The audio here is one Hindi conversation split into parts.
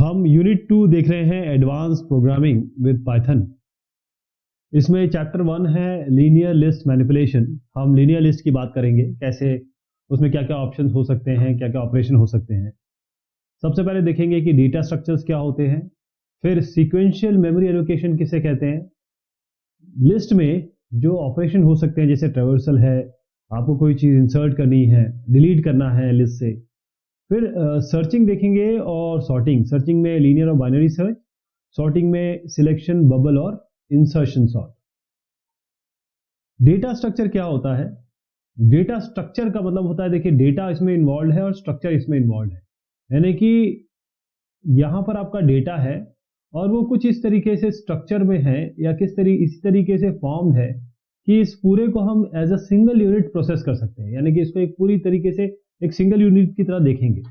हम यूनिट 2 देख रहे हैं एडवांस प्रोग्रामिंग विद पाइथन। इसमें चैप्टर 1 है लीनियर लिस्ट मैनिपुलेशन। हम लीनियर लिस्ट की बात करेंगे, कैसे उसमें क्या क्या ऑप्शन हो सकते हैं, क्या क्या ऑपरेशन हो सकते हैं। सबसे पहले देखेंगे कि डेटा स्ट्रक्चर्स क्या होते हैं, फिर सीक्वेंशियल मेमोरी एलोकेशन किसे कहते हैं। लिस्ट में जो ऑपरेशन हो सकते हैं जैसे ट्रैवर्सल है, आपको कोई चीज़ इंसर्ट करनी है, डिलीट करना है लिस्ट से। फिर सर्चिंग देखेंगे और सॉर्टिंग। सर्चिंग में लीनियर और बाइनरी सर्च, सॉर्टिंग में सिलेक्शन, बबल और इंसर्शन सॉर्ट। डेटा स्ट्रक्चर क्या होता है? डेटा स्ट्रक्चर का मतलब होता है, देखिए डेटा इसमें इन्वॉल्व है और स्ट्रक्चर इसमें इन्वॉल्व है। यानी कि यहां पर आपका डेटा है और वो कुछ इस तरीके से स्ट्रक्चर में है या इसी तरीके से फॉर्म है कि इस पूरे को हम as a single unit process कर सकते हैं। यानी कि इसको एक पूरी तरीके से एक सिंगल यूनिट की तरह देखेंगे।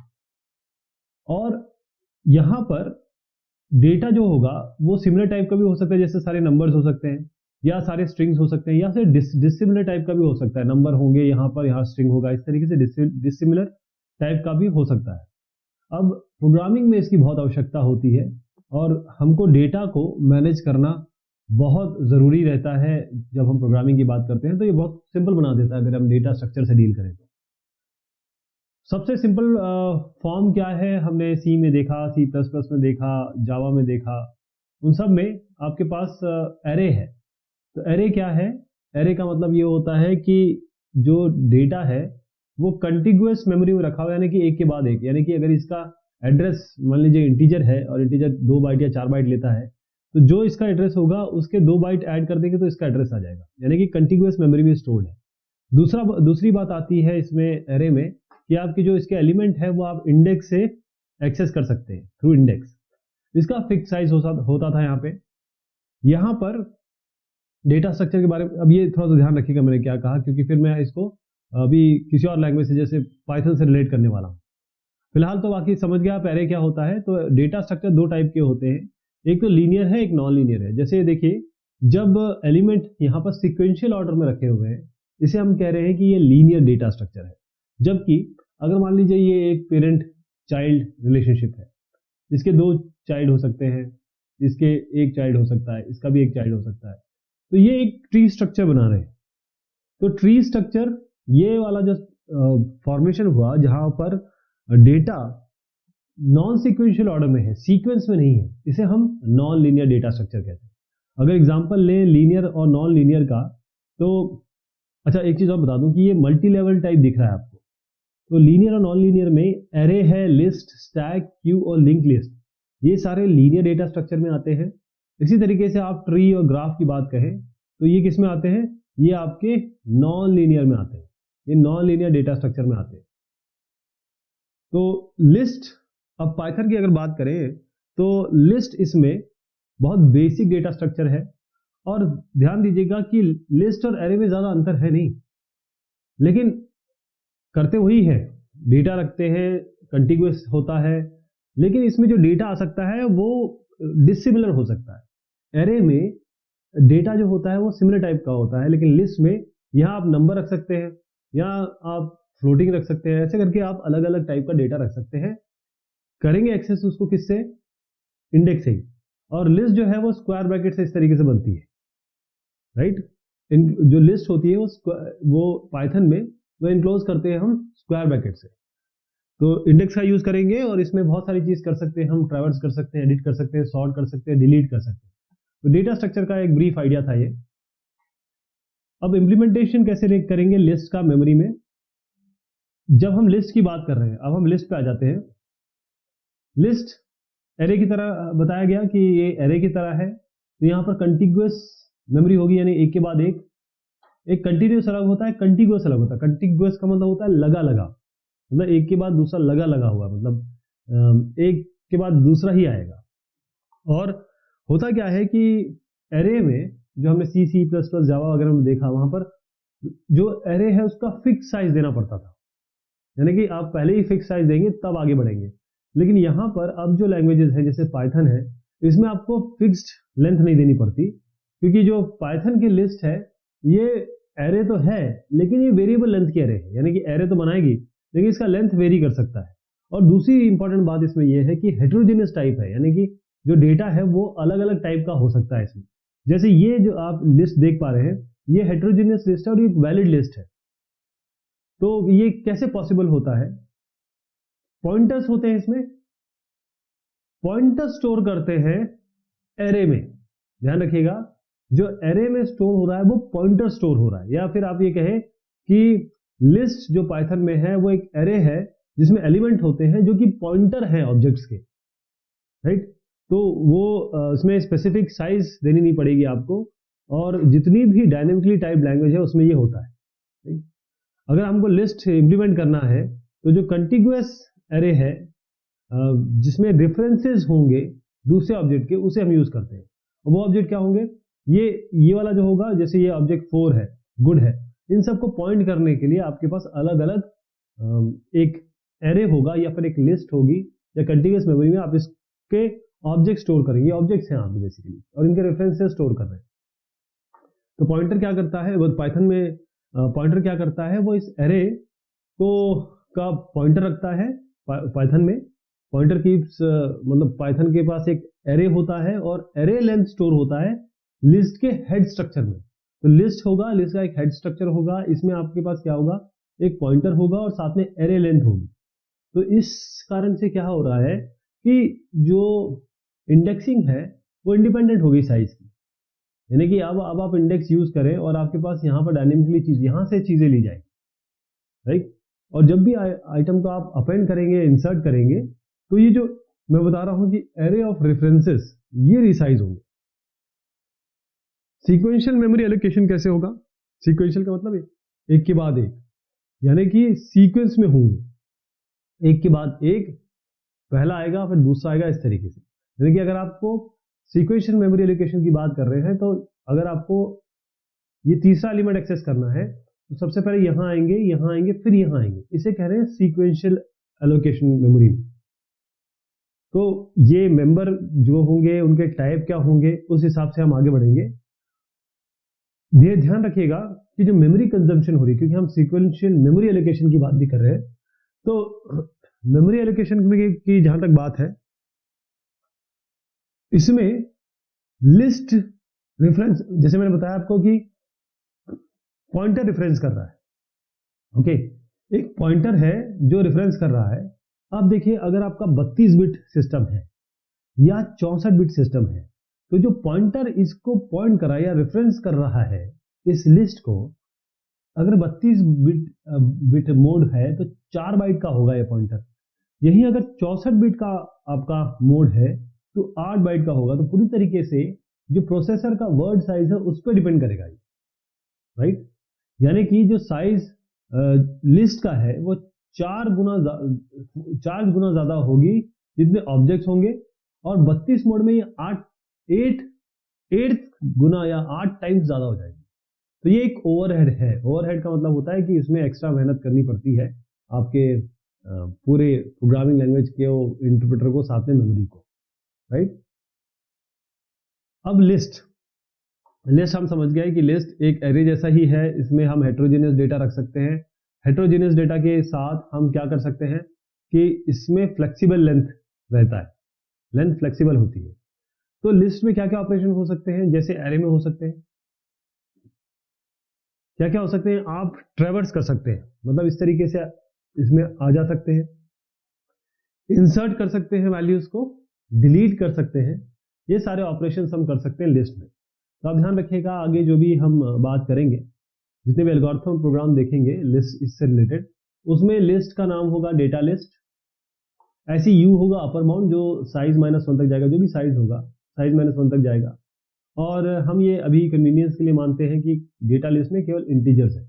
और यहां पर डेटा जो होगा वो सिमिलर टाइप का भी हो सकता है, जैसे सारे नंबर्स हो सकते हैं या सारे स्ट्रिंग्स हो सकते हैं, या फिर डिसिमिलर टाइप का भी हो सकता है। नंबर होंगे यहाँ पर, यहाँ स्ट्रिंग होगा, इस तरीके से डिसिमिलर टाइप का भी हो सकता है। अब प्रोग्रामिंग में इसकी बहुत आवश्यकता होती है और हमको डेटा को मैनेज करना बहुत ज़रूरी रहता है। जब हम प्रोग्रामिंग की बात करते हैं तो ये बहुत सिंपल बना देता है अगर हम डेटा स्ट्रक्चर से डील करें तो। सबसे सिंपल फॉर्म क्या है, हमने सी में देखा, सी प्लस प्लस में देखा, जावा में देखा, उन सब में आपके पास एरे है। तो एरे क्या है? एरे का मतलब ये होता है कि जो डेटा है वो कंटिग्यूअस मेमोरी में रखा हुआ है, यानी कि एक के बाद एक। यानी कि अगर इसका एड्रेस मान लीजिए इंटीजर है और इंटीजर 2 बाइट या 4 बाइट लेता है, तो जो इसका एड्रेस होगा उसके 2 बाइट ऐड कर देंगे तो इसका एड्रेस आ जाएगा, यानी कि कंटिग्यूअस मेमोरी में स्टोर्ड है। दूसरी बात आती है इसमें एरे में कि आपकी जो इसके एलिमेंट है वो आप इंडेक्स से एक्सेस कर सकते हैं, थ्रू इंडेक्स। इसका फिक्स साइज होता था यहाँ पर डेटा स्ट्रक्चर के बारे में। अब ये थोड़ा सा ध्यान रखिएगा मैंने क्या कहा, क्योंकि फिर मैं इसको अभी किसी और लैंग्वेज से जैसे पाइथन से रिलेट करने वाला हूँ। फिलहाल तो बाकी समझ गया आप एरे क्या होता है। तो डेटा स्ट्रक्चर 2 टाइप के होते हैं, एक तो लीनियर है, एक नॉन लीनियर है। जैसे देखिए, जब एलिमेंट यहाँ पर सिक्वेंशियल ऑर्डर में रखे हुए हैं, इसे हम कह रहे हैं कि ये लीनियर डेटा स्ट्रक्चर है। जबकि अगर मान लीजिए ये एक पेरेंट चाइल्ड रिलेशनशिप है, इसके 2 चाइल्ड हो सकते हैं, इसके एक चाइल्ड हो सकता है, इसका भी एक चाइल्ड हो सकता है, तो ये एक ट्री स्ट्रक्चर बना रहे हैं। तो ट्री स्ट्रक्चर ये वाला जो फॉर्मेशन हुआ जहां पर डेटा नॉन सीक्वेंशियल ऑर्डर में है, सीक्वेंस में नहीं है, इसे हम नॉन लीनियर डेटा स्ट्रक्चर कहते हैं। अगर एग्जांपल लें लीनियर और नॉन लीनियर का, तो अच्छा एक चीज और बता दूं कि ये मल्टी लेवल टाइप दिख रहा है आपको। तो लीनियर और नॉन लीनियर में एरे है, लिस्ट, स्टैक, क्यू और लिंक लिस्ट, ये सारे लीनियर डेटा स्ट्रक्चर में आते हैं। इसी तरीके से आप ट्री और ग्राफ की बात कहें तो ये किस में आते हैं? ये आपके नॉन लीनियर में आते हैं, ये नॉन लीनियर डेटा स्ट्रक्चर में आते हैं। तो लिस्ट, अब पाइथन की अगर बात करें तो लिस्ट इसमें बहुत बेसिक डेटा स्ट्रक्चर है। और ध्यान दीजिएगा कि लिस्ट और एरे में ज्यादा अंतर है नहीं, लेकिन करते वही है, डेटा रखते हैं, कंटिग्यूअस होता है, लेकिन इसमें जो डेटा आ सकता है वो डिसिमिलर हो सकता है। एरे में डेटा जो होता है वो सिमिलर टाइप का होता है, लेकिन लिस्ट में यहाँ आप नंबर रख सकते हैं या आप फ्लोटिंग रख सकते हैं, ऐसे करके आप अलग अलग टाइप का डेटा रख सकते हैं। करेंगे एक्सेस उसको किससे? इंडेक्स से ही। और लिस्ट जो है वो स्क्वायर ब्रैकेट से इस तरीके से बनती है, राइट। जो लिस्ट होती है वो पाइथन में वो इनक्लोज करते हैं हम स्क्वायर ब्रैकेट से। तो इंडेक्स का यूज करेंगे और इसमें बहुत सारी चीज कर सकते हैं, हम ट्रैवर्स कर सकते हैं, एडिट कर सकते हैं, सॉर्ट कर सकते हैं, डिलीट कर सकते हैं। तो डेटा स्ट्रक्चर का एक ब्रीफ आइडिया था ये। अब इम्प्लीमेंटेशन कैसे करेंगे लिस्ट का मेमोरी में? जब हम लिस्ट की बात कर रहे हैं, अब हम लिस्ट पे आ जाते हैं। लिस्ट एरे की तरह बताया गया कि ये एरे की तरह है, तो यहाँ पर कंटिग्यूअस मेमोरी होगी, यानी एक के बाद एक कंटिन्यूअस अलग होता है, कंटिग्यूअस अलग होता है। कंटिग्यूअस का मतलब होता है लगा लगा, मतलब एक के बाद दूसरा लगा लगा हुआ, मतलब एक के बाद दूसरा ही आएगा। और होता क्या है कि एरे में जो हमने सी प्लस प्लस, जावा वगैरह में देखा, वहां पर जो एरे है उसका फिक्स साइज देना पड़ता था, यानी कि आप पहले ही फिक्स साइज देंगे तब आगे बढ़ेंगे। लेकिन यहाँ पर अब जो लैंग्वेजेस है जैसे पाइथन है, इसमें आपको फिक्स्ड लेंथ नहीं देनी पड़ती, क्योंकि जो पाइथन की लिस्ट है ये एरे तो है लेकिन ये वेरिएबल लेंथ की एरे है, यानी कि एरे तो बनाएगी लेकिन इसका लेंथ वेरी कर सकता है। और दूसरी इंपॉर्टेंट बात इसमें यह है कि हेटेरोजेनियस टाइप है, यानी कि जो डेटा है वो अलग अलग टाइप का हो सकता है इसमें। जैसे ये जो आप लिस्ट देख पा रहे हैं, ये हेटेरोजेनियस लिस्ट है और ये एक वैलिड लिस्ट है। तो ये कैसे पॉसिबल होता है? पॉइंटर्स होते हैं इसमें, पॉइंटर स्टोर करते हैं एरे में। ध्यान रखिएगा, जो एरे में स्टोर हो रहा है वो पॉइंटर स्टोर हो रहा है, या फिर आप ये कहें कि लिस्ट जो पाइथन में है वो एक एरे है जिसमें एलिमेंट होते हैं जो कि पॉइंटर हैं ऑब्जेक्ट्स के, राइट। तो वो इसमें स्पेसिफिक साइज देनी नहीं पड़ेगी आपको, और जितनी भी डायनेमिकली टाइप लैंग्वेज है उसमें ये होता है। अगर हमको लिस्ट इंप्लीमेंट करना है तो जो कंटिग्यूअस एरे है जिसमें रेफरेंसेस होंगे दूसरे ऑब्जेक्ट के, उसे हम यूज करते हैं। और वो ऑब्जेक्ट क्या होंगे? ये वाला जो होगा, जैसे ये ऑब्जेक्ट 4 है, गुड है, इन सबको पॉइंट करने के लिए आपके पास अलग अलग एक एरे होगा या फिर एक लिस्ट होगी, या कंटिन्यूअस मेमोरी में आप इसके ऑब्जेक्ट स्टोर करेंगे। ऑब्जेक्ट्स हैं आप बेसिकली, और इनके रेफरेंसेस स्टोर कर रहे हैं। तो पॉइंटर क्या करता है, वो पाइथन में पॉइंटर क्या करता है, वो इस एरे को का पॉइंटर रखता है पाइथन में। पॉइंटर कीप्स मतलब पाइथन के पास एक एरे होता है और एरे लेंथ स्टोर होता है लिस्ट के हेड स्ट्रक्चर में। तो लिस्ट होगा, लिस्ट का एक हेड स्ट्रक्चर होगा, इसमें आपके पास क्या होगा, एक पॉइंटर होगा और साथ में एरे लेंथ होगी। तो इस कारण से क्या हो रहा है कि जो इंडेक्सिंग है वो इंडिपेंडेंट होगी साइज की, यानी कि अब आप इंडेक्स यूज करें और आपके पास यहाँ पर डायनेमिकली चीज यहाँ से चीजें ली जाएगी, राइट। और जब भी आइटम को आप अपेंड करेंगे, इंसर्ट करेंगे, तो ये जो मैं बता रहा हूं कि एरे ऑफ रेफरेंसेस ये रिसाइज होंगे। सीक्वेंशियल मेमोरी एलोकेशन कैसे होगा? सीक्वेंशियल का मतलब एक के बाद एक, यानी कि सीक्वेंस में होंगे, एक के बाद एक, पहला आएगा फिर दूसरा आएगा, इस तरीके से। यानी कि अगर आपको सीक्वेंशियल मेमोरी एलोकेशन की बात कर रहे हैं, तो अगर आपको ये तीसरा एलिमेंट एक्सेस करना है तो सबसे पहले यहां आएंगे, फिर यहां आएंगे, इसे कह रहे हैं सीक्वेंशियल एलोकेशन मेमोरी में। तो ये मेंबर जो होंगे उनके टाइप क्या होंगे, उस हिसाब से हम आगे बढ़ेंगे। ये ध्यान रखिएगा कि जो मेमोरी कंजम्पशन हो रही है, क्योंकि हम सीक्वेंशियल मेमोरी एलोकेशन की बात भी कर रहे हैं, तो मेमोरी एलोकेशन की जहां तक बात है, इसमें लिस्ट रेफरेंस, जैसे मैंने बताया आपको कि पॉइंटर रेफरेंस कर रहा है, ओके। एक पॉइंटर है जो रेफरेंस कर रहा है। अब देखिए, अगर आपका 32 बिट सिस्टम है या 64 बिट सिस्टम है, तो जो पॉइंटर इसको पॉइंट कर रहा है या रेफरेंस कर रहा है इस लिस्ट को, अगर 32 बिट मोड है तो 4 बाइट का होगा ये पॉइंटर। यही अगर 64 बिट का आपका मोड है तो 8 बाइट का होगा। तो पूरी तरीके से जो प्रोसेसर का वर्ड साइज है उस पर डिपेंड करेगा ये, राइट। यानी कि जो साइज लिस्ट का है वो 4 गुना ज्यादा होगी जितने ऑब्जेक्ट्स होंगे, और 32 मोड में ये 8 गुना या 8 टाइम्स ज्यादा हो जाएगी। तो ये एक ओवरहेड है। ओवरहेड का मतलब होता है कि इसमें एक्स्ट्रा मेहनत करनी पड़ती है आपके पूरे प्रोग्रामिंग लैंग्वेज के इंटरप्रेटर को, साथ में मेमोरी को, राइट। अब लिस्ट हम समझ गए कि लिस्ट एक एरे जैसा ही है, इसमें हम हेटेरोजेनियस डेटा रख सकते हैं। हेटेरोजेनियस डेटा के साथ हम क्या कर सकते हैं कि इसमें फ्लेक्सिबल लेंथ रहता है, लेंथ फ्लेक्सिबल होती है। तो लिस्ट में क्या क्या ऑपरेशन हो सकते हैं, जैसे एरे में हो सकते हैं, क्या क्या हो सकते हैं, आप ट्रैवर्स कर सकते हैं, मतलब इस तरीके से इसमें आ जा सकते हैं, इंसर्ट कर सकते हैं वैल्यूज को, डिलीट कर सकते हैं, ये सारे ऑपरेशन हम कर सकते हैं लिस्ट में। तो आप ध्यान रखिएगा, आगे जो भी हम बात करेंगे, जितने भी एल्गोरिथम प्रोग्राम देखेंगे लिस्ट इससे रिलेटेड, उसमें लिस्ट का नाम होगा डेटा लिस्ट, ऐसी यू होगा अपर बाउंड जो साइज -1 तक जाएगा, जो भी साइज होगा साइज -1 तक जाएगा। और हम ये अभी कन्वीनियंस के लिए मानते हैं कि डेटा लिस्ट में केवल इंटीजर्स है।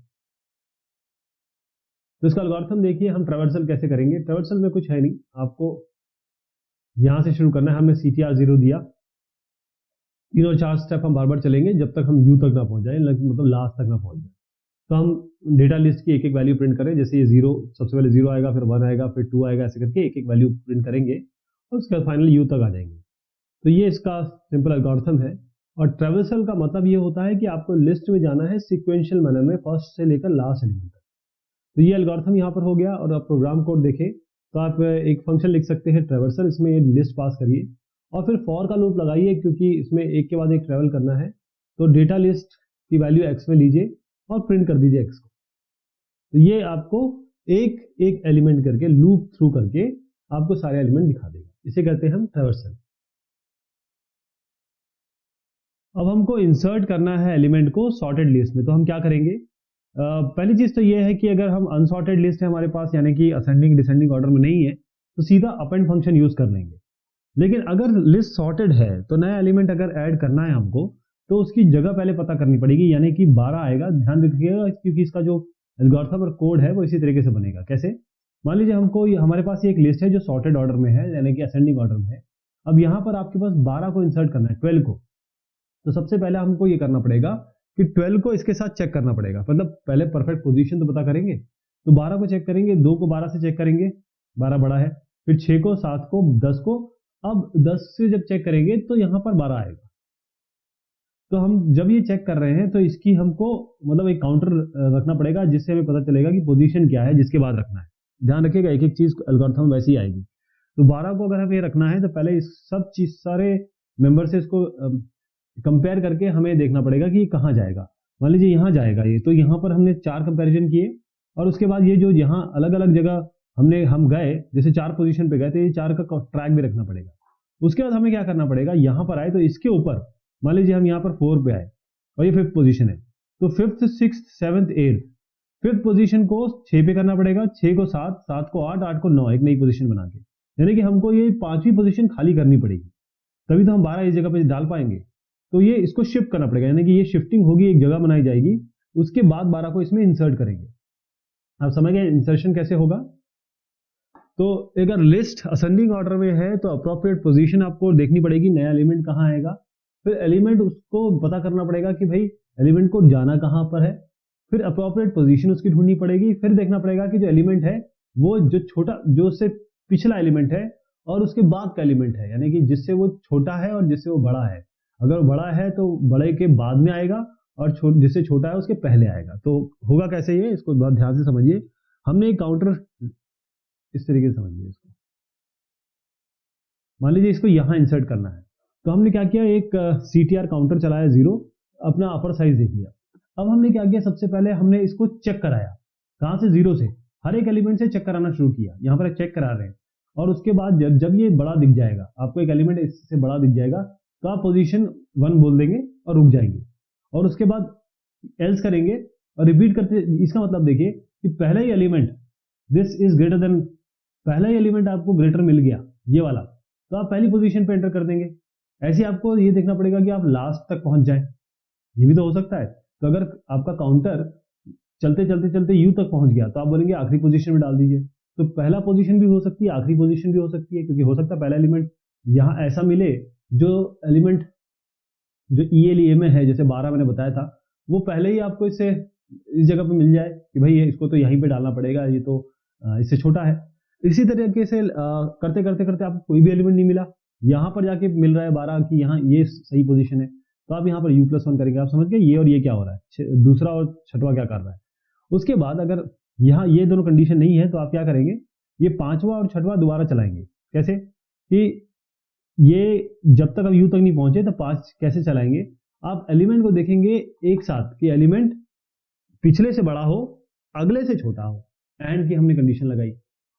तो इसका एल्गोरिथम देखिए, हम ट्रैवर्सल कैसे करेंगे। ट्रैवर्सल में कुछ है नहीं, आपको यहां से शुरू करना है। हमने CTR0 दिया, 3 और 4 स्टेप हम बार बार चलेंगे जब तक हम यू तक ना पहुंच जाए, मतलब लास्ट तक ना पहुंच जाए। तो हम डेटा लिस्ट की एक एक वैल्यू प्रिंट करें, जैसे ये 0, सबसे पहले 0 आएगा, फिर 1 आएगा, फिर 2 आएगा, ऐसे करके एक एक वैल्यू प्रिंट करेंगे और उसके बाद फाइनली यू तक आ जाएंगे। तो ये इसका सिंपल एल्गोरिथम है। और ट्रैवर्सल का मतलब ये होता है कि आपको लिस्ट में जाना है सीक्वेंशियल मैनर में, फर्स्ट से लेकर लास्ट एलिमेंट तक। तो ये एल्गोरिथम यहाँ पर हो गया। और आप प्रोग्राम कोड देखें तो आप एक फंक्शन लिख सकते हैं ट्रैवर्सल, इसमें ये लिस्ट पास करिए और फिर फॉर का लूप लगाइए, क्योंकि इसमें एक के बाद एक ट्रैवल करना है। तो डेटा लिस्ट की वैल्यू x में लीजिए और प्रिंट कर दीजिए x को। तो ये आपको एक एक एलिमेंट करके लूप थ्रू करके आपको सारे एलिमेंट दिखा देगा। इसे कहते हैं हम ट्रैवर्सल। अब हमको इंसर्ट करना है एलिमेंट को सॉर्टेड लिस्ट में, तो हम क्या करेंगे? पहली चीज तो ये है कि अगर हम अनसॉर्टेड लिस्ट है हमारे पास, यानी कि असेंडिंग डिसेंडिंग ऑर्डर में नहीं है, तो सीधा अपेंड फंक्शन यूज कर लेंगे। लेकिन अगर लिस्ट सॉर्टेड है तो नया एलिमेंट अगर ऐड करना है हमको, तो उसकी जगह पहले पता करनी पड़ेगी, यानी कि 12 आएगा। ध्यान रखिएगा, क्योंकि इसका जो एल्गोरिथम और कोड है वो इसी तरीके से बनेगा। कैसे? मान लीजिए हमको हमारे पास एक लिस्ट है जो सॉर्टेड ऑर्डर में है, यानी कि असेंडिंग ऑर्डर में है। अब यहाँ पर आपके पास 12 को इंसर्ट करना है, 12 को। तो सबसे पहले हमको ये करना पड़ेगा कि 12 को इसके साथ चेक करना पड़ेगा, मतलब पहले परफेक्ट पोजीशन तो पता करेंगे। तो 12 को चेक करेंगे, 2 को 12 से चेक करेंगे, 12 बड़ा है, फिर 6 को, 7 को, 10 को। अब 10 से जब चेक करेंगे तो यहाँ पर 12 आएगा। तो हम जब ये चेक कर रहे हैं तो इसकी हमको मतलब एक काउंटर रखना पड़ेगा, जिससे हमें पता चलेगा कि पोजीशन क्या है जिसके बाद रखना है। ध्यान रखिएगा, एक एक चीज एल्गोरिथम वैसे ही आएगी। तो 12 को अगर हमें रखना है तो पहले इस सब चीज सारे मेंबर से इसको कंपेयर करके हमें देखना पड़ेगा कि कहाँ जाएगा। मान लीजिए यहाँ जाएगा ये, तो यहाँ पर हमने 4 कंपैरिजन किए और उसके बाद ये जो यहाँ अलग अलग जगह हम गए, जैसे 4 पोजीशन पे गए, तो ये 4 का ट्रैक भी रखना पड़ेगा। उसके बाद हमें क्या करना पड़ेगा, यहाँ पर आए तो इसके ऊपर मान लीजिए हम यहाँ पर 4 पे आए और ये 5th पोजीशन है, तो 5th 6th 7th 8th 5th position को 6 पे करना पड़ेगा, 6 को 7, 7 को 8, 8 को 9, एक नई पोजीशन बना के। यानी कि हमको ये 5वीं पोजीशन खाली करनी पड़ेगी, तभी तो हम 12 इस जगह पे डाल पाएंगे। तो ये इसको शिफ्ट करना पड़ेगा, यानी कि ये शिफ्टिंग होगी, एक जगह बनाई जाएगी, उसके बाद 12 को इसमें इंसर्ट करेंगे। आप समझ गए इंसर्शन कैसे होगा? तो अगर लिस्ट असेंडिंग ऑर्डर में है तो अप्रोप्रिएट पोजीशन आपको देखनी पड़ेगी, नया एलिमेंट कहाँ आएगा। फिर एलिमेंट उसको पता करना पड़ेगा कि भाई एलिमेंट को जाना कहाँ पर है, फिर अप्रोप्रिएट पोजीशन उसकी ढूंढनी पड़ेगी। फिर देखना पड़ेगा कि जो एलिमेंट है वो जो छोटा, जो उससे पिछला एलिमेंट है और उसके बाद का एलिमेंट है, यानी कि जिससे वो छोटा है और जिससे वो बड़ा है। अगर वो बड़ा है तो बड़े के बाद में आएगा और जिससे छोटा है उसके पहले आएगा। तो होगा कैसे ये, इसको बहुत ध्यान से समझिए। हमने एक काउंटर इस तरीके से समझिए इसको। मान लीजिए इसको यहां इंसर्ट करना है, तो हमने क्या किया, एक CTR काउंटर चलाया 0, अपना अपर साइज दे दिया। अब हमने क्या किया, सबसे पहले हमने इसको चेक कराया, कहां से? 0 से, हर एक एलिमेंट से चेक कराना शुरू किया। यहाँ पर चेक करा रहे हैं और उसके बाद जब ये बड़ा दिख जाएगा, आपको एक एलिमेंट इससे बड़ा दिख जाएगा, तो आप पोजीशन 1 बोल देंगे और रुक जाएंगे, और उसके बाद एल्स करेंगे और रिपीट करते। इसका मतलब देखिए कि पहला ही element, this is greater than, पहला ही एलिमेंट आपको ग्रेटर मिल गया ये वाला, तो आप पहली पोजीशन पे एंटर कर देंगे। ऐसे आपको ये देखना पड़ेगा कि आप लास्ट तक पहुंच जाएं, ये भी तो हो सकता है। तो अगर आपका काउंटर चलते चलते चलते यू तक पहुंच गया, तो आप बोलेंगे आखिरी पोजीशन में डाल दीजिए। तो पहला पोजीशन भी हो सकती है, आखिरी पोजीशन भी हो सकती है, क्योंकि हो सकता है पहला एलिमेंट यहाँ ऐसा मिले जो एलिमेंट जो ELE में है, जैसे 12 मैंने बताया था, वो पहले ही आपको इस जगह पे मिल जाए कि भाई इसको तो यहीं पे डालना पड़ेगा, ये तो इससे छोटा है। इसी तरीके से करते करते करते आपको कोई भी एलिमेंट नहीं मिला, यहाँ पर जाके मिल रहा है 12 कि यहाँ ये सही पोजीशन है, तो आप यहाँ पर U+1 करेंगे। आप समझ गए ये और ये क्या हो रहा है, दूसरा और छठवां क्या कर रहा है। उसके बाद अगर यहाँ ये दोनों कंडीशन नहीं है तो आप क्या करेंगे, ये 5वां और 6वां दोबारा चलाएंगे। कैसे कि ये जब तक अब U तक नहीं पहुंचे तो 5 कैसे चलाएंगे, आप एलिमेंट को देखेंगे एक साथ कि एलिमेंट पिछले से बड़ा हो, अगले से छोटा हो, एंड की हमने कंडीशन लगाई।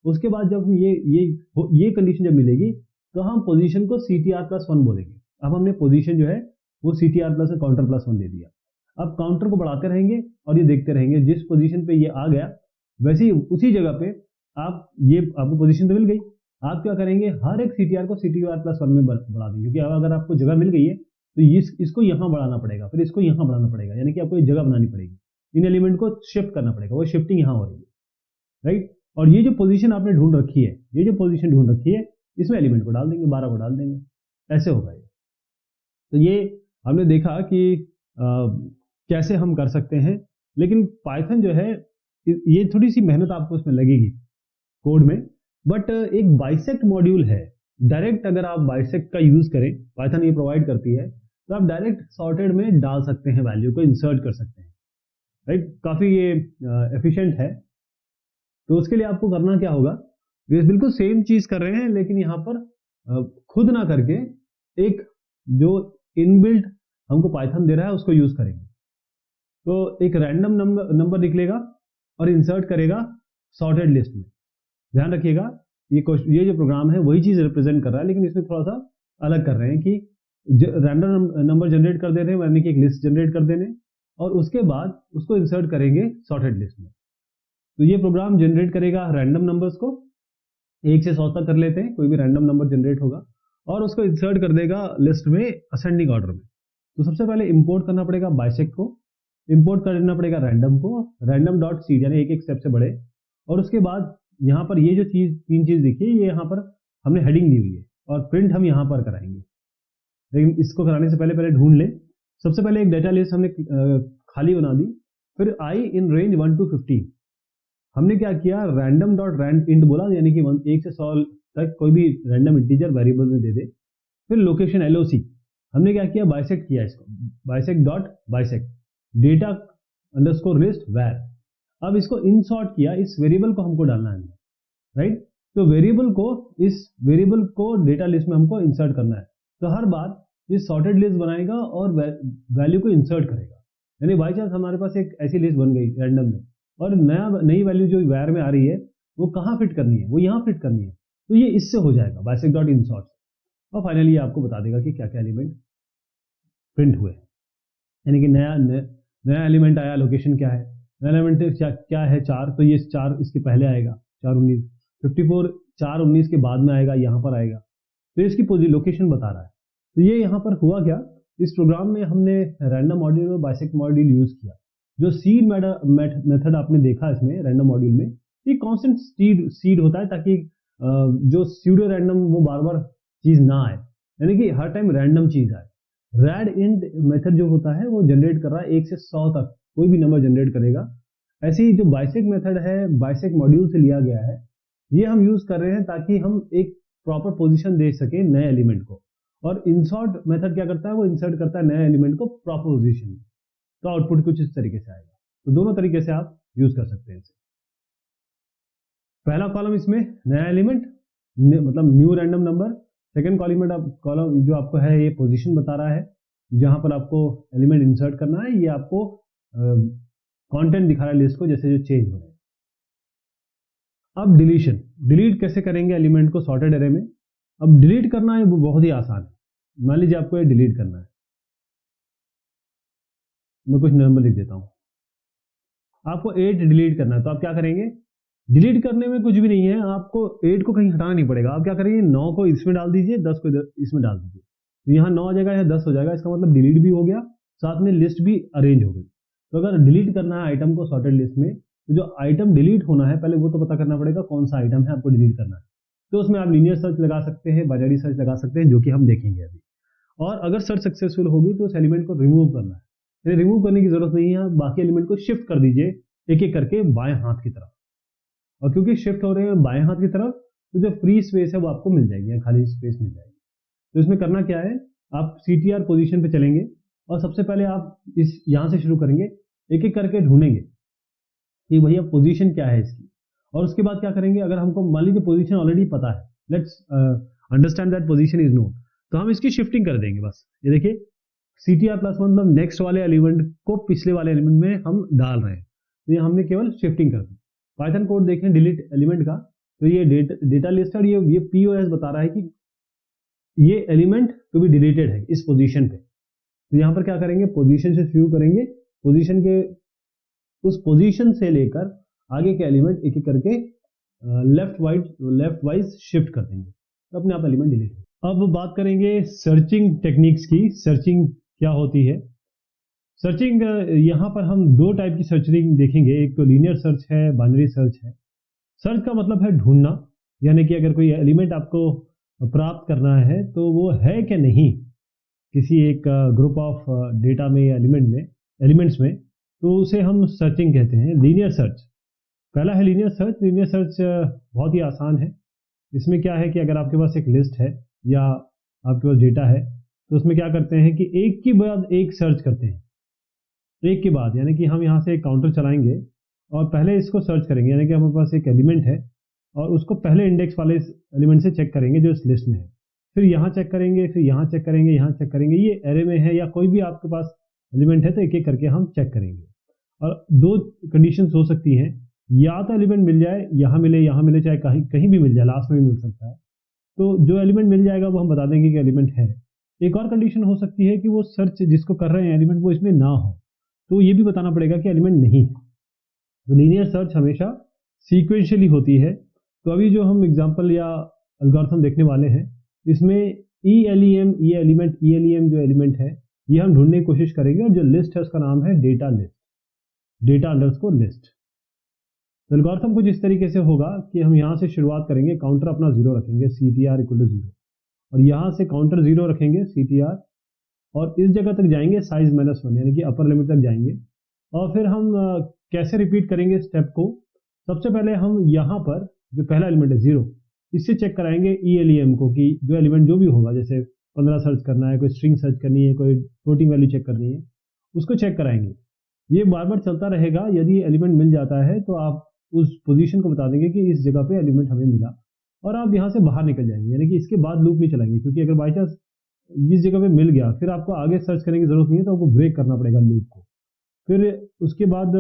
उसके बाद जब ये कंडीशन जब मिलेगी तो हम पोजीशन को CTR+1 बोलेंगे। अब हमने पोजीशन जो है वो CTR+ काउंटर +1 दे दिया। अब काउंटर को बढ़ाते रहेंगे और ये देखते रहेंगे, जिस पोजीशन पे ये आ गया वैसे ही उसी जगह पे आपको पोजीशन तो मिल गई। आप क्या करेंगे, हर एक CTR को CTR+1 में बढ़ा देंगे, क्योंकि अगर आपको जगह मिल गई है तो इसको यहाँ बढ़ाना पड़ेगा, फिर इसको यहाँ बढ़ाना पड़ेगा, यानी कि आपको एक जगह बनानी पड़ेगी, इन एलिमेंट को शिफ्ट करना पड़ेगा, वो शिफ्टिंग यहाँ हो रही है, राइट। और ये जो पोजीशन आपने ढूंढ रखी है, इसमें एलिमेंट को डाल देंगे, 12 को डाल देंगे, ऐसे होगा ये। तो ये हमने देखा कि कैसे हम कर सकते हैं, लेकिन पाइथन जो है ये थोड़ी सी मेहनत आपको इसमें लगेगी कोड में, बट एक बाइसेक्ट मॉड्यूल है, डायरेक्ट अगर आप बाइसेक्ट का यूज करें, पाइथन ये प्रोवाइड करती है, तो आप डायरेक्ट सॉर्टेड में डाल सकते हैं, वैल्यू को इंसर्ट कर सकते हैं, राइट। काफी ये एफिशिएंट है। तो उसके लिए आपको करना क्या होगा, ये बिल्कुल सेम चीज कर रहे हैं, लेकिन यहाँ पर खुद ना करके एक जो इनबिल्ट हमको पाइथन दे रहा है उसको यूज करेंगे। तो एक रैंडम नंबर निकलेगा और इंसर्ट करेगा सॉर्टेड लिस्ट में। ध्यान रखिएगा ये जो प्रोग्राम है वही चीज रिप्रेजेंट कर रहा है, लेकिन इसमें थोड़ा सा अलग कर रहे हैं कि रैंडम नंबर जनरेट कर दे रहे हैं, यानी कि एक लिस्ट जनरेट कर देने और उसके बाद उसको इंसर्ट करेंगे सॉर्टेड लिस्ट में। तो ये प्रोग्राम जनरेट करेगा रैंडम नंबर्स को, 1 से 100 तक कर लेते हैं, कोई भी रैंडम नंबर जनरेट होगा और उसको इंसर्ट कर देगा लिस्ट में असेंडिंग ऑर्डर में। तो सबसे पहले इंपोर्ट करना पड़ेगा बाइसेक्ट को, इंपोर्ट करना पड़ेगा रैंडम को, रैंडम डॉट सीड यानी एक स्टेप से बढ़े, और उसके बाद यहाँ पर ये जो तीन चीज देखिए, ये यहाँ पर हमने हेडिंग दी हुई है और प्रिंट हम यहाँ पर कराएंगे। लेकिन इसको कराने से पहले ढूंढ ले। सबसे पहले एक डेटा लिस्ट हमने खाली बना दी, फिर आई इन रेंज 1 to 15 हमने क्या किया, रैंडम डॉट रैंड इंट बोला, यानी कि 1 से 100 तक कोई भी रैंडम इंटीजर वेरिएबल में दे दे। फिर लोकेशन LOC हमने क्या किया, बाइसेक्ट किया इसको, bisect dot bisect data underscore list वैर। अब इसको इंसॉर्ट किया, इस वेरिएबल को हमको डालना है, राइट। तो इस वेरिएबल को डेटा लिस्ट में हमको इंसर्ट करना है। तो हर बार ये सॉर्टेड लिस्ट बनाएगा और वैल्यू को इंसर्ट करेगा। यानी बाई चांस हमारे पास एक ऐसी लिस्ट बन गई रैंडम में और नई वैल्यू जो वैर में आ रही है वो कहाँ फिट करनी है, वो यहाँ फिट करनी है। तो ये इससे हो जाएगा बाइसेक्ट डॉट इंसॉर्ट। और फाइनली ये आपको बता देगा कि क्या क्या एलिमेंट प्रिंट हुए, यानी कि नया एलिमेंट आया, लोकेशन क्या है, नया एलिमेंट क्या है 4, तो ये 4 इसके पहले आएगा, 4 19 54 4 19 के बाद में आएगा, यहाँ पर आएगा। तो इसकी लोकेशन बता रहा है। तो ये यहाँ पर हुआ क्या, इस प्रोग्राम में हमने रैंडम मॉड्यूल और बाइसेक्ट मॉड्यूल यूज किया। जो सीड मेथड आपने देखा इसमें रैंडम मॉड्यूल में, ये कांस्टेंट सीड होता है ताकि जो स्यूडो रैंडम वो बार बार चीज ना आए, यानी कि हर टाइम रैंडम चीज आए। रैड इंट मेथड जो होता है वो जनरेट कर रहा है 1 से 100 तक कोई भी नंबर जनरेट करेगा। ऐसे ही जो बाइसेक्ट मेथड है बाइसेक्ट मॉड्यूल से लिया गया है, ये हम यूज कर रहे हैं ताकि हम एक प्रॉपर पोजीशन दे सके नए एलिमेंट को। और इंसर्ट मेथड क्या करता है, वो इंसर्ट करता है नए एलिमेंट को प्रॉपर पोजीशन में। तो आउटपुट कुछ इस तरीके से आएगा। तो दोनों तरीके से आप यूज कर सकते हैं इसे। पहला कॉलम इसमें नया एलिमेंट मतलब new random number, second column जो आपको है ये पोजीशन बता रहा है जहां पर आपको एलिमेंट इंसर्ट करना है, ये आपको कंटेंट दिखा रहा है लिस्ट को, जैसे जो चेंज हो रहे हैं। अब डिलीट कैसे करेंगे एलिमेंट को सॉर्टेड एरे में। अब डिलीट करना है वो बहुत ही आसान है। मान लीजिए आपको ये डिलीट करना है, मैं कुछ नंबर लिख देता हूं, आपको 8 डिलीट करना है। तो आप क्या करेंगे, डिलीट करने में कुछ भी नहीं है, आपको 8 को कहीं हटाना नहीं पड़ेगा। आप क्या करेंगे, 9 को इसमें डाल दीजिए, 10 को इसमें डाल दीजिए, तो यहाँ 9 आ जाएगा, यहाँ 10 हो जाएगा। इसका मतलब डिलीट भी हो गया, साथ में लिस्ट भी अरेंज हो गई। तो अगर डिलीट करना है आइटम को सॉर्टेड लिस्ट में, तो जो आइटम डिलीट होना है पहले वो तो पता करना पड़ेगा कौन सा आइटम है आपको डिलीट करना है। तो उसमें आप लीनियर सर्च लगा सकते हैं, बाइनरी सर्च लगा सकते हैं, जो कि हम देखेंगे अभी। और अगर सर्च सक्सेसफुल होगी तो उस एलिमेंट को रिमूव करना है। रिमूव करने की जरूरत नहीं है, बाकी एलिमेंट को शिफ्ट कर दीजिए एक एक करके बाएं हाथ की तरफ। और क्योंकि शिफ्ट हो रहे हैं बाएं हाथ की तरफ, तो जो फ्री स्पेस है वो आपको मिल जाएगी, खाली स्पेस मिल जाएगी। तो इसमें करना क्या है, आप CTR पोजीशन पे चलेंगे और सबसे पहले आप यहां से शुरू करेंगे, एक एक करके ढूंढेंगे कि भैया पोजीशन क्या है इसकी। और उसके बाद क्या करेंगे, अगर हमको मान लीजिए पोजीशन ऑलरेडी पता है, let's understand that position is known, तो हम इसकी शिफ्टिंग कर देंगे बस। ये देखिए CTR+1 मतलब नेक्स्ट वाले एलिमेंट को पिछले वाले एलिमेंट में हम डाल रहे हैं, तो ये हमने केवल शिफ्टिंग कर दी। पाइथन कोड देखें डिलीट एलिमेंट का, तो ये डेटा लिस्ट और ये POS बता रहा है कि ये एलिमेंट टू बी डिलीटेड है इस पोजीशन पे। तो यहाँ पर क्या करेंगे, पोजीशन से शुरू करेंगे, पोजीशन के उस पोजीशन से लेकर आगे के एलिमेंट एक एक करके लेफ्ट वाइज शिफ्ट कर देंगे, तो अपने आप एलिमेंट डिलीट हो। अब बात करेंगे सर्चिंग टेक्निक्स की। सर्चिंग क्या होती है, सर्चिंग यहाँ पर हम 2 टाइप की सर्चिंग देखेंगे, एक तो लीनियर सर्च है, बाइनरी सर्च है। सर्च का मतलब है ढूंढना, यानी कि अगर कोई एलिमेंट आपको प्राप्त करना है तो वो है कि नहीं किसी एक ग्रुप ऑफ डेटा में या एलिमेंट्स में, तो उसे हम सर्चिंग कहते हैं। लीनियर सर्च पहला है, लीनियर सर्च। लीनियर सर्च बहुत ही आसान है। इसमें क्या है कि अगर आपके पास एक लिस्ट है या आपके पास डेटा है, तो उसमें क्या करते हैं कि एक के बाद एक सर्च करते हैं, एक के बाद, यानी कि हम यहाँ से एक काउंटर चलाएंगे और पहले इसको सर्च करेंगे, यानी कि हमारे पास एक एलिमेंट है, और उसको पहले इंडेक्स वाले एलिमेंट से चेक करेंगे जो इस लिस्ट में है, फिर यहाँ चेक करेंगे, फिर यहाँ चेक करेंगे, यहाँ चेक करेंगे। ये एरे में है या कोई भी आपके पास एलिमेंट है तो एक एक करके हम चेक करेंगे। और दो कंडीशंस हो सकती हैं, या तो एलिमेंट मिल जाए, यहाँ मिले, चाहे कहीं भी मिल जाए, लास्ट में भी मिल सकता है। तो जो एलिमेंट मिल जाएगा वो हम बता देंगे कि एलिमेंट है। एक और कंडीशन हो सकती है कि वो सर्च जिसको कर रहे हैं एलिमेंट वो इसमें ना हो, तो ये भी बताना पड़ेगा कि एलिमेंट नहीं है। तो लीनियर सर्च हमेशा सीक्वेंशियली होती है। तो अभी जो हम एग्जांपल या एल्गोरिथम देखने वाले हैं, इसमें ELEM जो एलिमेंट है ये हम ढूंढने की कोशिश करेंगे, और जो लिस्ट है उसका नाम है data list, data underscore list. तो एल्गोरिथम कुछ इस तरीके से होगा कि हम यहाँ से शुरुआत करेंगे, काउंटर अपना 0 रखेंगे, CTR = 0, और यहाँ से काउंटर 0 रखेंगे CTR, और इस जगह तक जाएंगे साइज -1 यानी कि अपर लिमिट तक जाएंगे। और फिर हम कैसे रिपीट करेंगे स्टेप को, सबसे पहले हम यहाँ पर जो पहला एलिमेंट है 0, इससे चेक कराएंगे ELEM को कि जो एलिमेंट जो भी होगा, जैसे 15 सर्च करना है, कोई स्ट्रिंग सर्च करनी है, कोई फ्लोटिंग वैल्यू चेक करनी है, उसको चेक कराएंगे। ये बार बार चलता रहेगा। यदि एलिमेंट मिल जाता है तो आप उस पोजीशन को बता देंगे कि इस जगह पे एलिमेंट हमें मिला, और आप यहाँ से बाहर निकल जाएंगे, यानी कि इसके बाद लूप नहीं चलाएंगे। क्योंकि अगर बाई चांस इस जगह पे मिल गया, फिर आपको आगे सर्च करने की जरूरत नहीं है, तो आपको ब्रेक करना पड़ेगा लूप को। फिर उसके बाद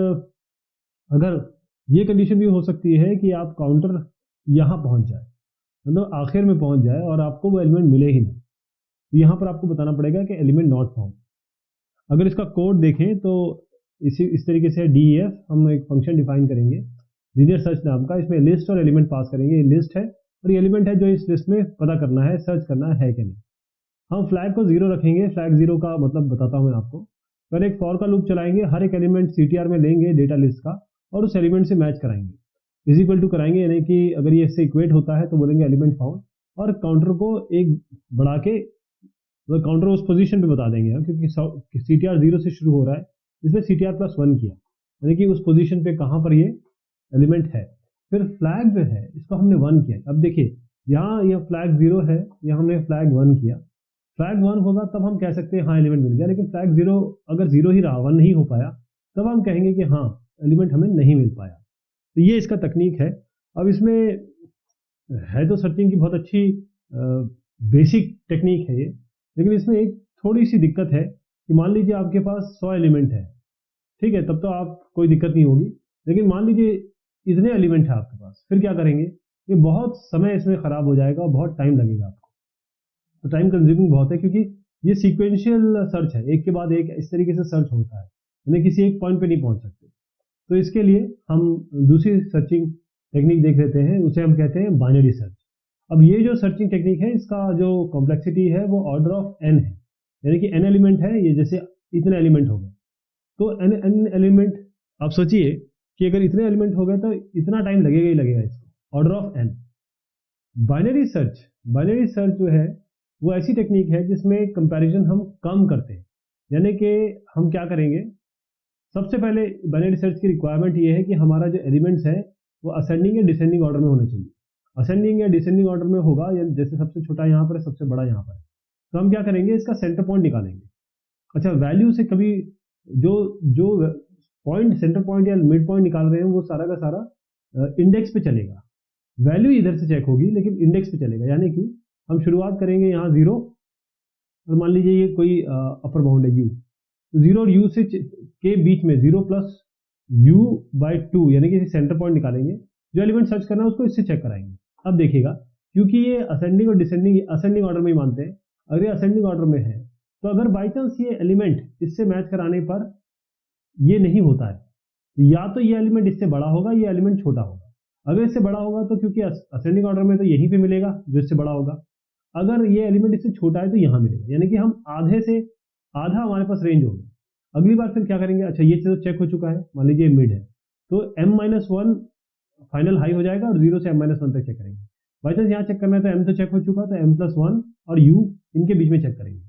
अगर ये कंडीशन भी हो सकती है कि आप काउंटर यहाँ पहुंच जाए, मतलब आखिर में पहुंच जाए, और आपको वो एलिमेंट मिले ही ना, तो यहाँ पर आपको बताना पड़ेगा कि एलिमेंट नॉट फाउंड। अगर इसका कोड देखें तो इस तरीके से DEF हम एक फंक्शन डिफाइन करेंगे लीनियर सर्च नाम का। इसमें लिस्ट और एलिमेंट पास करेंगे। ये लिस्ट है और ये एलिमेंट है जो इस लिस्ट में पता करना है, सर्च करना है कि नहीं। हम फ्लैग को 0 रखेंगे। फ्लैग 0 का मतलब बताता हूँ मैं आपको। फिर एक फॉर का लूप चलाएंगे, हर एक एलिमेंट CTR में लेंगे डेटा लिस्ट का, और उस एलिमेंट से मैच कराएंगे, इज इक्वल टू कराएंगे, यानी कि अगर ये इससे इक्वेट होता है तो बोलेंगे एलिमेंट फाउंड, और काउंटर को एक बढ़ा के तो काउंटर उस पोजीशन पे बता देंगे हम, क्योंकि CTR 0 से शुरू हो रहा है, इसलिए CTR +1 किया, यानी कि उस पोजीशन पे कहाँ पर ये एलिमेंट है। फिर फ्लैग जो है इसको हमने 1 किया। अब देखिए यहाँ यह फ्लैग 0 है, यहाँ हमने फ्लैग 1 किया। फ्लैग 1 होगा तब हम कह सकते हैं हाँ एलिमेंट मिल गया, लेकिन फ्लैग 0 अगर 0 ही रहा, 1 नहीं हो पाया, तब हम कहेंगे कि हाँ एलिमेंट हमें नहीं मिल पाया। तो ये इसका तकनीक है। अब इसमें है तो सर्चिंग की बहुत अच्छी बेसिक टेक्निक है ये, लेकिन इसमें एक थोड़ी सी दिक्कत है कि मान लीजिए आपके पास 100 एलिमेंट है, ठीक है, तब तो आप कोई दिक्कत नहीं होगी। लेकिन मान लीजिए इतने एलिमेंट है आपके पास, फिर क्या करेंगे? ये बहुत समय इसमें खराब हो जाएगा और बहुत टाइम लगेगा आपको। तो टाइम कंज्यूमिंग बहुत है, क्योंकि ये सीक्वेंशियल सर्च है, एक के बाद एक इस तरीके से सर्च होता है, यानी किसी एक पॉइंट पे नहीं पहुंच सकते। तो इसके लिए हम दूसरी सर्चिंग टेक्निक देख लेते हैं, उसे हम कहते हैं बाइनरी सर्च। अब ये जो सर्चिंग टेक्निक है, इसका जो कॉम्प्लेक्सिटी है वो ऑर्डर ऑफ n है, यानी कि n एलिमेंट है, ये जैसे इतने एलिमेंट हो गए, तो n एलिमेंट, आप सोचिए कि अगर इतने एलिमेंट हो गए तो इतना टाइम लगेगा ही लगेगा इसको, order of n। Binary search जो है वो ऐसी टेक्निक है जिसमें कंपैरिजन हम कम करते हैं। यानी कि हम क्या करेंगे, सबसे पहले बाइनरी सर्च की रिक्वायरमेंट ये है कि हमारा जो एलिमेंट्स है वो असेंडिंग या डिसेंडिंग ऑर्डर में होना चाहिए। असेंडिंग या डिसेंडिंग ऑर्डर में होगा, या जैसे सबसे छोटा यहाँ पर है, सबसे बड़ा यहाँ पर है, तो हम क्या करेंगे, इसका सेंटर पॉइंट निकालेंगे। अच्छा, वैल्यू से कभी जो पॉइंट, सेंटर पॉइंट या मिड पॉइंट निकाल रहे हैं, वो सारा का सारा इंडेक्स पे चलेगा। वैल्यू इधर से चेक होगी लेकिन इंडेक्स पे चलेगा। यानी कि हम शुरुआत करेंगे यहाँ 0, और मान लीजिए ये कोई अपर बाउंड है u, तो 0 और u से के बीच में 0 + u/2, यानी कि सेंटर पॉइंट निकालेंगे। जो एलिमेंट सर्च करना है उसको इससे चेक कराएंगे। अब देखिएगा, क्योंकि ये असेंडिंग और डिसेंडिंग असेंडिंग ऑर्डर में ही मानते हैं, अगर ये असेंडिंग ऑर्डर में है तो अगर बाई चांस ये एलिमेंट इससे मैच कराने पर ये नहीं होता है, या तो ये एलिमेंट इससे बड़ा होगा, ये एलिमेंट छोटा होगा। अगर इससे बड़ा होगा तो क्योंकि असेंडिंग ऑर्डर में तो यहीं पे मिलेगा जो इससे बड़ा होगा। अगर ये एलिमेंट इससे छोटा है तो यहाँ मिलेगा, यानी कि हम आधे से आधा हमारे पास रेंज होगा। अगली बार फिर क्या करेंगे, अच्छा ये तो चेक हो चुका है, मान लीजिए मिड है, तो m-1 फाइनल हाई हो जाएगा और 0 से m-1 तक चेक करेंगे। बाई चांस यहाँ चेक करना है तो m तो चेक हो चुका, तो m+1 और u इनके बीच में चेक करेंगे।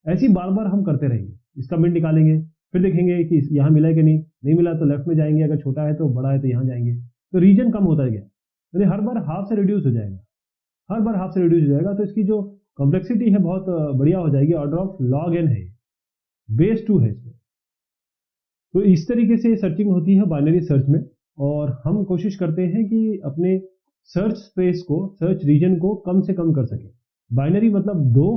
ऐसी बार बार हम करते रहेंगे। इसका मिड निकालेंगे, फिर देखेंगे कि यहाँ मिला है कि नहीं मिला तो लेफ्ट में जाएंगे, अगर छोटा है तो बड़ा है तो यहाँ जाएंगे, तो रीजन कम होता गया, यानी हर बार हाफ से रिड्यूस हो जाएगा। तो इसकी जो कॉम्प्लेक्सिटी है बहुत बढ़िया हो जाएगी। ऑर्डर ऑफ log n है, बेस 2 है इसमें। तो इस तरीके से सर्चिंग होती है बाइनरी सर्च में, और हम कोशिश करते हैं कि अपने सर्च स्पेस को, सर्च रीजन को कम से कम कर सके। बाइनरी मतलब 2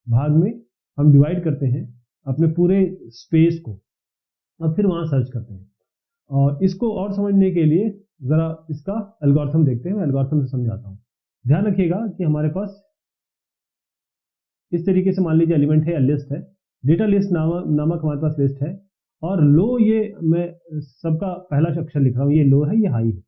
भाग में हम डिवाइड करते हैं अपने पूरे स्पेस को और फिर वहां सर्च करते हैं। और इसको और समझने के लिए जरा इसका एल्गोरिथम देखते हैं, मैं एल्गोरिथम से समझाता हूँ। ध्यान रखिएगा कि हमारे पास इस तरीके से मान लीजिए एलिमेंट है या लिस्ट है, डेटा लिस्ट नामक हमारे पास लिस्ट है, और लो, ये मैं सबका पहला अक्षर लिख रहा हूँ, ये लो है, ये हाई है,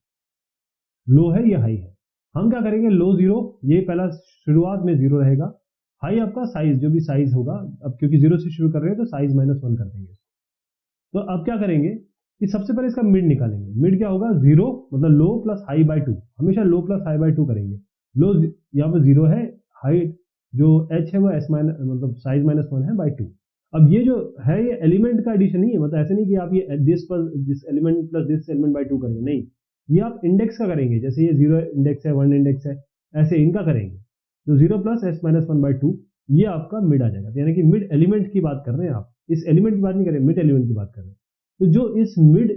लो है, ये हाई है। हम क्या करेंगे, लो 0, ये पहला शुरुआत में 0 रहेगा, हाई आपका साइज जो भी साइज होगा, अब क्योंकि 0 से शुरू कर रहे हैं तो साइज -1 कर देंगे। तो अब क्या करेंगे कि सबसे पहले इसका मिड निकालेंगे। मिड क्या होगा, 0 मतलब लो प्लस हाई बाई 2, हमेशा लो प्लस हाई बाई 2 करेंगे। लो यहाँ पर 0 है, हाई जो h है वो s मतलब साइज -1 है बाई 2। अब ये जो है ये एलिमेंट का एडिशन नहीं है, मतलब ऐसे नहीं कि आप ये this element plus this element by 2 करेंगे, नहीं, ये आप इंडेक्स का करेंगे। जैसे ये 0 इंडेक्स है, 1 इंडेक्स है, ऐसे इनका करेंगे। तो 0 प्लस s -1 बाई 2 ये आपका मिड आ जाएगा, यानी कि मिड एलिमेंट की बात कर रहे हैं आप, इस एलिमेंट की बात नहीं कर रहे, मिड एलिमेंट की बात कर रहे हैं। तो जो इस मिड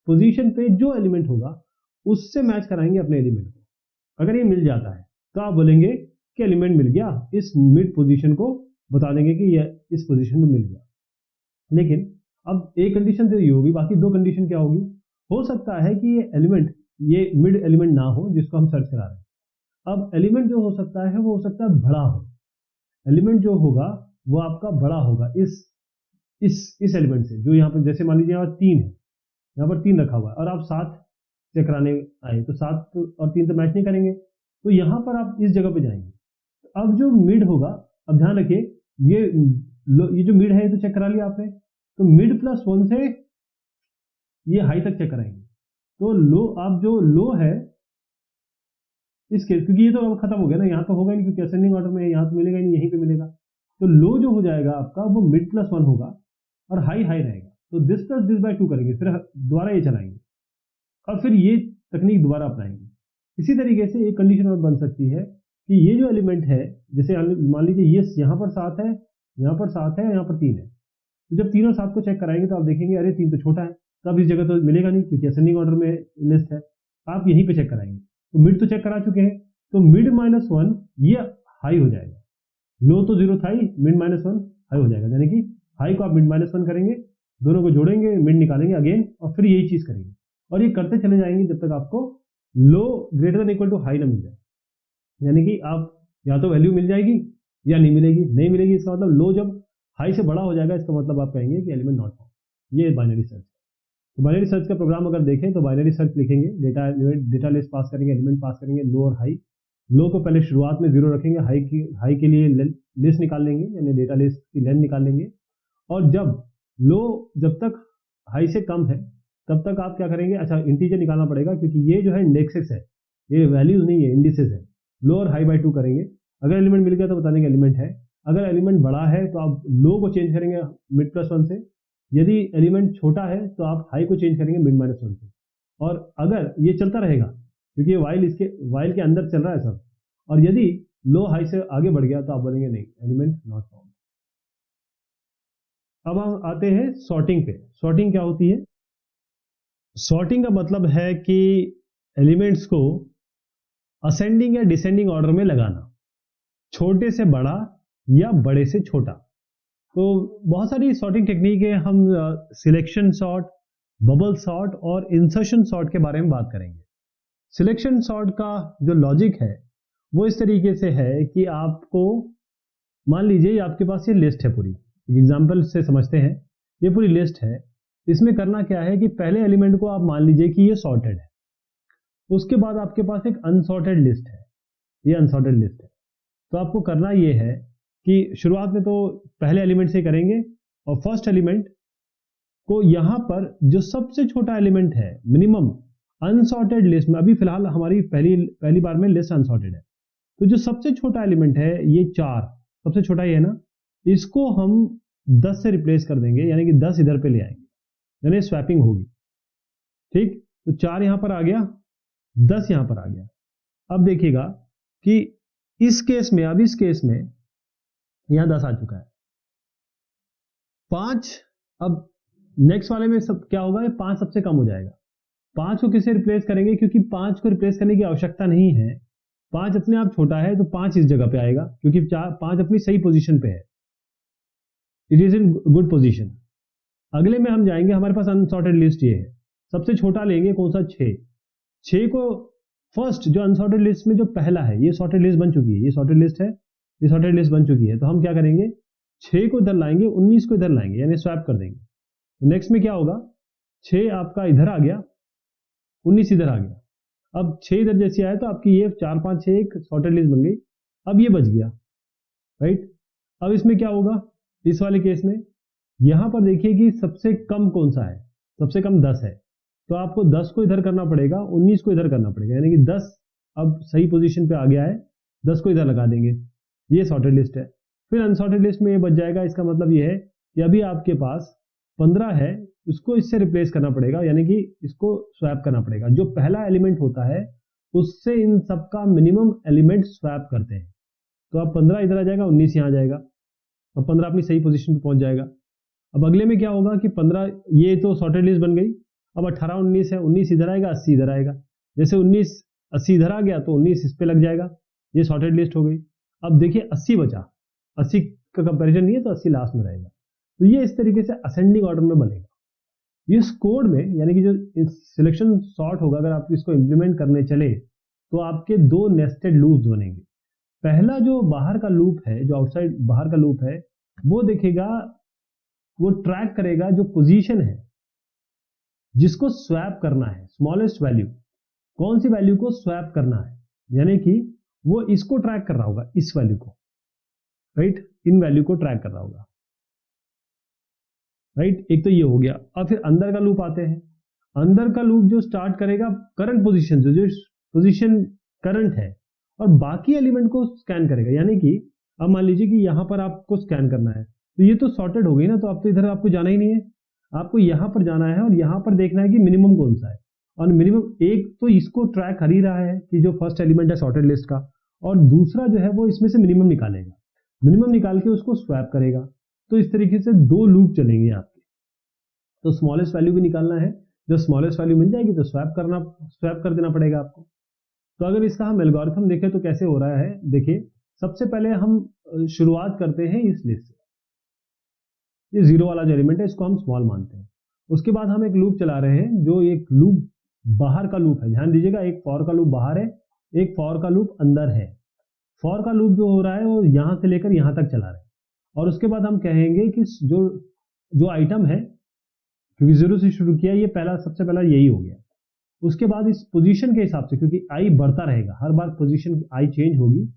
पोजीशन पे जो एलिमेंट होगा उससे मैच कराएंगे अपने एलिमेंट को। अगर ये मिल जाता है तो आप बोलेंगे कि एलिमेंट मिल गया, इस मिड पोजीशन को बता देंगे कि ये इस पोजीशन में मिल गया। लेकिन अब एक कंडीशन तो ये होगी, बाकी 2 कंडीशन क्या होगी, हो सकता है कि ये एलिमेंट, ये मिड एलिमेंट ना हो जिसको हम सर्च करा रहे हैं। अब एलिमेंट जो हो सकता है वो हो सकता है बड़ा हो, एलिमेंट जो होगा वो आपका बड़ा होगा इस एलिमेंट से, जो यहाँ पर जैसे मान लीजिए यहाँ 3 है, यहाँ पर 3 रखा हुआ है और आप 7 चेक कराने आए, तो 7 और 3 तो मैच नहीं करेंगे, तो यहाँ पर आप इस जगह पे जाएंगे। अब जो मिड होगा, अब ध्यान रखिए, ये जो मिड है ये तो चेक करा लिया आपने, तो मिड प्लस 1 से ये हाई तक चेक कराएंगे। तो लो, आप जो लो है इस केस, क्योंकि ये तो अब खत्म हो गया ना, यहाँ तो होगा नहीं क्योंकि असेंडिंग ऑर्डर में यहाँ तो मिलेगा नहीं, यहीं पे मिलेगा। तो लो जो हो जाएगा आपका वो मिड प्लस 1 होगा और हाई हाई रहेगा। तो दिस प्लस दिस बाई 2 करेंगे, फिर दोबारा ये चलाएंगे और फिर ये तकनीक दोबारा अपनाएंगे। इसी तरीके से एक कंडीशन और बन सकती है कि ये जो एलिमेंट है, जैसे मान लीजिए ये यहाँ पर 7 है, यहाँ पर 7 है, यहाँ पर 3 है, तो जब 3 और 7 को चेक कराएंगे तो आप देखेंगे अरे 3 तो छोटा है, तब इस जगह तो मिलेगा नहीं क्योंकि असेंडिंग ऑर्डर में लिस्ट है। आप यहीं पे चेक कराएंगे, तो मिड तो चेक करा चुके हैं, तो मिड -1 ये हाई हो जाएगा, लो तो 0 था ही, मिड -1 हाई हो जाएगा, यानी कि हाई को आप मिड -1 करेंगे, दोनों को जोड़ेंगे, मिड निकालेंगे अगेन और फिर यही चीज करेंगे और ये करते चले जाएंगे जब तक आपको low greater than equal to high ना मिल जाए। यानी कि आप या तो वैल्यू मिल जाएगी या नहीं मिलेगी, नहीं मिलेगी इसका मतलब लो जब हाई से बड़ा हो जाएगा, इसका मतलब आप कहेंगे कि एलिमेंट नॉट फाउंड। ये बाइनरी सर्च है। तो बाइनरी सर्च का प्रोग्राम अगर देखें तो बाइनरी सर्च लिखेंगे, डेटा लिस्ट पास करेंगे, एलिमेंट पास करेंगे, लो और हाई। लो को पहले शुरुआत में 0 रखेंगे, हाई के लिए लिस्ट निकाल लेंगे, यानी डेटा लिस्ट की लेंथ निकाल लेंगे, और जब लो जब तक हाई से कम है तब तक आप क्या करेंगे, अच्छा इंटीजर निकालना पड़ेगा क्योंकि ये जो है इंडेक्सेस है, ये वैल्यूज नहीं है, इंडिसेस है। लो और हाई बाई 2 करेंगे, अगर एलिमेंट मिल गया तो बता देंगे एलिमेंट है। अगर एलिमेंट बड़ा है तो आप लो को चेंज करेंगे मिड प्लस 1 से, यदि एलिमेंट छोटा है तो आप हाई को चेंज करेंगे मिड -1 से। और अगर ये चलता रहेगा क्योंकि ये वाइल के अंदर चल रहा है सब, और यदि लो हाई से आगे बढ़ गया तो आप बोलेंगे नहीं, एलिमेंट नॉट फाउंड। अब हम आते हैं सॉर्टिंग पे। सॉर्टिंग क्या होती है? सॉर्टिंग का मतलब है कि एलिमेंट्स को असेंडिंग या डिसेंडिंग ऑर्डर में लगाना, छोटे से बड़ा या बड़े से छोटा। तो बहुत सारी सॉर्टिंग टेक्निक है, हम सिलेक्शन सॉर्ट, बबल सॉर्ट और इंसर्शन सॉर्ट के बारे में बात करेंगे। सिलेक्शन सॉर्ट का जो लॉजिक है वो इस तरीके से है कि आपको मान लीजिए आपके पास ये लिस्ट है पूरी, एग्जाम्पल से समझते हैं, ये पूरी लिस्ट है। इसमें करना क्या है कि पहले एलिमेंट को आप मान लीजिए कि ये सॉर्टेड है, उसके बाद आपके पास एक अनसॉर्टेड लिस्ट है, ये अनसॉर्टेड लिस्ट है। तो आपको करना ये है कि शुरुआत में तो पहले एलिमेंट से करेंगे और फर्स्ट एलिमेंट को यहां पर जो सबसे छोटा एलिमेंट है मिनिमम अनसॉर्टेड लिस्ट में, अभी फिलहाल हमारी पहली बार में लिस्ट अनसॉर्टेड है, तो जो सबसे छोटा एलिमेंट है ये 4, सबसे छोटा ये है ना, इसको हम 10 से रिप्लेस कर देंगे, यानी कि 10 इधर पे ले आएंगे, यानी स्वैपिंग होगी। ठीक, तो 4 यहां पर आ गया, 10 यहां पर आ गया। अब देखिएगा कि इस केस में, अब इस केस में यहां 10 आ चुका है, 5, अब नेक्स्ट वाले में सब क्या होगा, ये 5 सबसे कम हो जाएगा, 5 को किससे रिप्लेस करेंगे, क्योंकि 5 को रिप्लेस करने की आवश्यकता नहीं है, 5 अपने आप छोटा है तो 5 इस जगह पे आएगा, क्योंकि 5 अपनी सही पोजीशन पे है, it is in good position. अगले में हम जाएंगे, हमारे पास अनसॉर्टेड लिस्ट ये है, सबसे छोटा लेंगे कौन सा, 6 को फर्स्ट जो अनसॉर्टेड लिस्ट में जो पहला है, ये सॉर्टेड लिस्ट बन चुकी है, ये सॉर्टेड लिस्ट है, ये सॉर्टेड लिस्ट बन चुकी है, तो हम क्या करेंगे 6 को इधर लाएंगे, 19 को इधर लाएंगे, यानी स्वैप कर देंगे। तो नेक्स्ट में क्या होगा, 6 आपका इधर आ गया, 19 इधर आ गया। अब 6 इधर जैसे आया तो आपकी ये 4 5 6 एक सॉर्टेड लिस्ट बन गई, अब ये बच गया, राइट। अब इसमें क्या होगा, इस वाले केस में यहां पर देखिए कि सबसे कम कौन सा है, सबसे कम 10 है, तो आपको 10 को इधर करना पड़ेगा, 19 को इधर करना पड़ेगा, यानी कि 10 अब सही पोजीशन पे आ गया है, 10 को इधर लगा देंगे, ये सॉर्टेड लिस्ट है। फिर अनसॉर्टेड लिस्ट में ये बच जाएगा, इसका मतलब ये है कि अभी आपके पास 15 है, इसको इससे रिप्लेस करना पड़ेगा, यानी कि इसको स्वैप करना पड़ेगा। जो पहला एलिमेंट होता है उससे इन सबका मिनिमम एलिमेंट स्वैप करते हैं, तो अब 15 इधर आ जाएगा, 19 यहाँ आ जाएगा, अब 15 अपनी सही पोजीशन पे पहुंच जाएगा। अब अगले में क्या होगा कि 15 ये तो सॉर्टेड लिस्ट बन गई, अब 18 19 है, 19 इधर आएगा, 80 इधर आएगा, जैसे 19 80 इधर आ गया तो 19 इस पे लग जाएगा, ये सॉर्टेड लिस्ट हो गई। अब देखिए 80 बचा, 80 का कंपैरिजन नहीं है तो 80 लास्ट में रहेगा, तो ये इस तरीके से असेंडिंग ऑर्डर में बनेगा। इस कोड में यानी कि जो सिलेक्शन सॉर्ट होगा, अगर आप इसको इंप्लीमेंट करने चले तो आपके 2 नेस्टेड लूप्स बनेंगे। पहला जो बाहर का लूप है, जो आउटसाइड बाहर का लूप है, वो देखेगा, वो ट्रैक करेगा जो पोजीशन है जिसको स्वैप करना है, स्मॉलेस्ट वैल्यू, कौन सी वैल्यू को स्वैप करना है, यानी कि वो इसको ट्रैक कर रहा होगा, इस वैल्यू को, राइट, इन वैल्यू को ट्रैक कर रहा होगा, राइट। एक तो ये हो गया। अब फिर अंदर का लूप आते हैं, अंदर का लूप जो स्टार्ट करेगा करंट पोजीशन से, जो पोजीशन करंट है, और बाकी एलिमेंट को स्कैन करेगा, यानी कि अब मान लीजिए कि यहां पर आपको स्कैन करना है, तो ये तो सॉर्टेड हो गई ना, तो अब तो इधर आपको जाना ही नहीं है, आपको यहां पर जाना है और यहां पर देखना है कि मिनिमम कौन सा है, और मिनिमम एक तो इसको ट्रैक कर ही रहा है कि जो फर्स्ट एलिमेंट है सॉर्टेड लिस्ट का, और दूसरा जो है वो इसमें से मिनिमम निकालेगा, मिनिमम निकाल के उसको स्वैप करेगा। तो इस तरीके से 2 लूप चलेंगे आपके। तो स्मॉलेस्ट वैल्यू भी निकालना है, जब स्मॉलेस्ट वैल्यू मिल जाएगी तो स्वैप कर देना पड़ेगा आपको। तो अगर इसका हम एल्गोरिथम देखें तो कैसे हो रहा है, देखिए सबसे पहले हम शुरुआत करते हैं इस लिस्ट से, ये 0 वाला जो एलिमेंट है इसको हम स्मॉल मानते हैं। उसके बाद हम एक लूप चला रहे हैं, जो एक लूप बाहर का लूप है, ध्यान दीजिएगा, एक फॉर का लूप बाहर है, एक फॉर का लूप अंदर है। फॉर का लूप जो हो रहा है वो यहां से लेकर यहां तक चला रहा है, और उसके बाद हम कहेंगे कि जो आइटम है, क्योंकि 0 से शुरू किया, ये पहला सबसे पहला यही हो गया। उसके बाद इस पोजीशन के हिसाब से, क्योंकि आई बढ़ता रहेगा, हर बार पोजीशन आई चेंज होगी,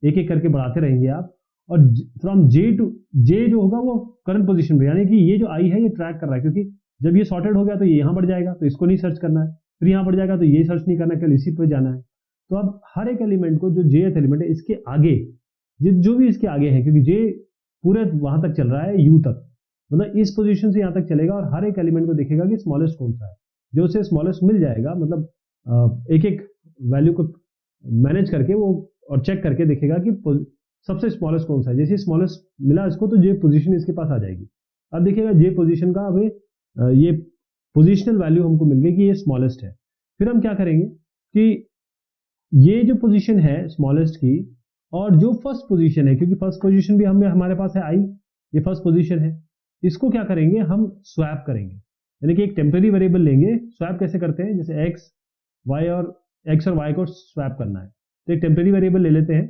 एक एक करके बढ़ाते रहेंगे आप, और फ्रॉम जे टू जे जो होगा वो करंट पोजीशन पे, यानी कि ये जो आई है ये ट्रैक कर रहा है, क्योंकि जब ये सॉर्टेड हो गया तो ये यहां बढ़ जाएगा, तो इसको नहीं सर्च करना है, फिर यहां बढ़ जाएगा तो ये सर्च नहीं करना है, केवल इसी पे जाना है। तो अब हर एक एलिमेंट को, जो जेथ एलिमेंट है, इसके आगे जो भी इसके आगे है, क्योंकि जे पूरे वहां तक चल रहा है, यू तक, मतलब इस पोजीशन से यहां तक चलेगा, और हर एक एलिमेंट को देखेगा कि स्मॉलेस्ट कौन सा है, जो उसे स्मॉलेस्ट मिल जाएगा, मतलब एक एक वैल्यू को मैनेज करके वो और चेक करके देखेगा कि सबसे स्मॉलेस्ट कौन सा है। जैसे स्मॉलेस्ट मिला इसको तो जे पोजीशन इसके पास आ जाएगी। अब देखिएगा जे पोजीशन का अभी ये पोजीशनल वैल्यू हमको मिल गई कि ये स्मॉलेस्ट है। फिर हम क्या करेंगे कि ये जो पोजीशन है स्मॉलेस्ट की, और जो फर्स्ट पोजीशन है, क्योंकि फर्स्ट पोजीशन भी हमारे पास है आई, ये फर्स्ट पोजीशन है, इसको क्या करेंगे हम स्वैप करेंगे, यानी कि एक टेम्परेरी वेरिएबल लेंगे। स्वैप कैसे करते हैं, जैसे एक्स और वाई को स्वैप करना है, तो एक टेम्परेरी वेरिएबल ले लेते हैं।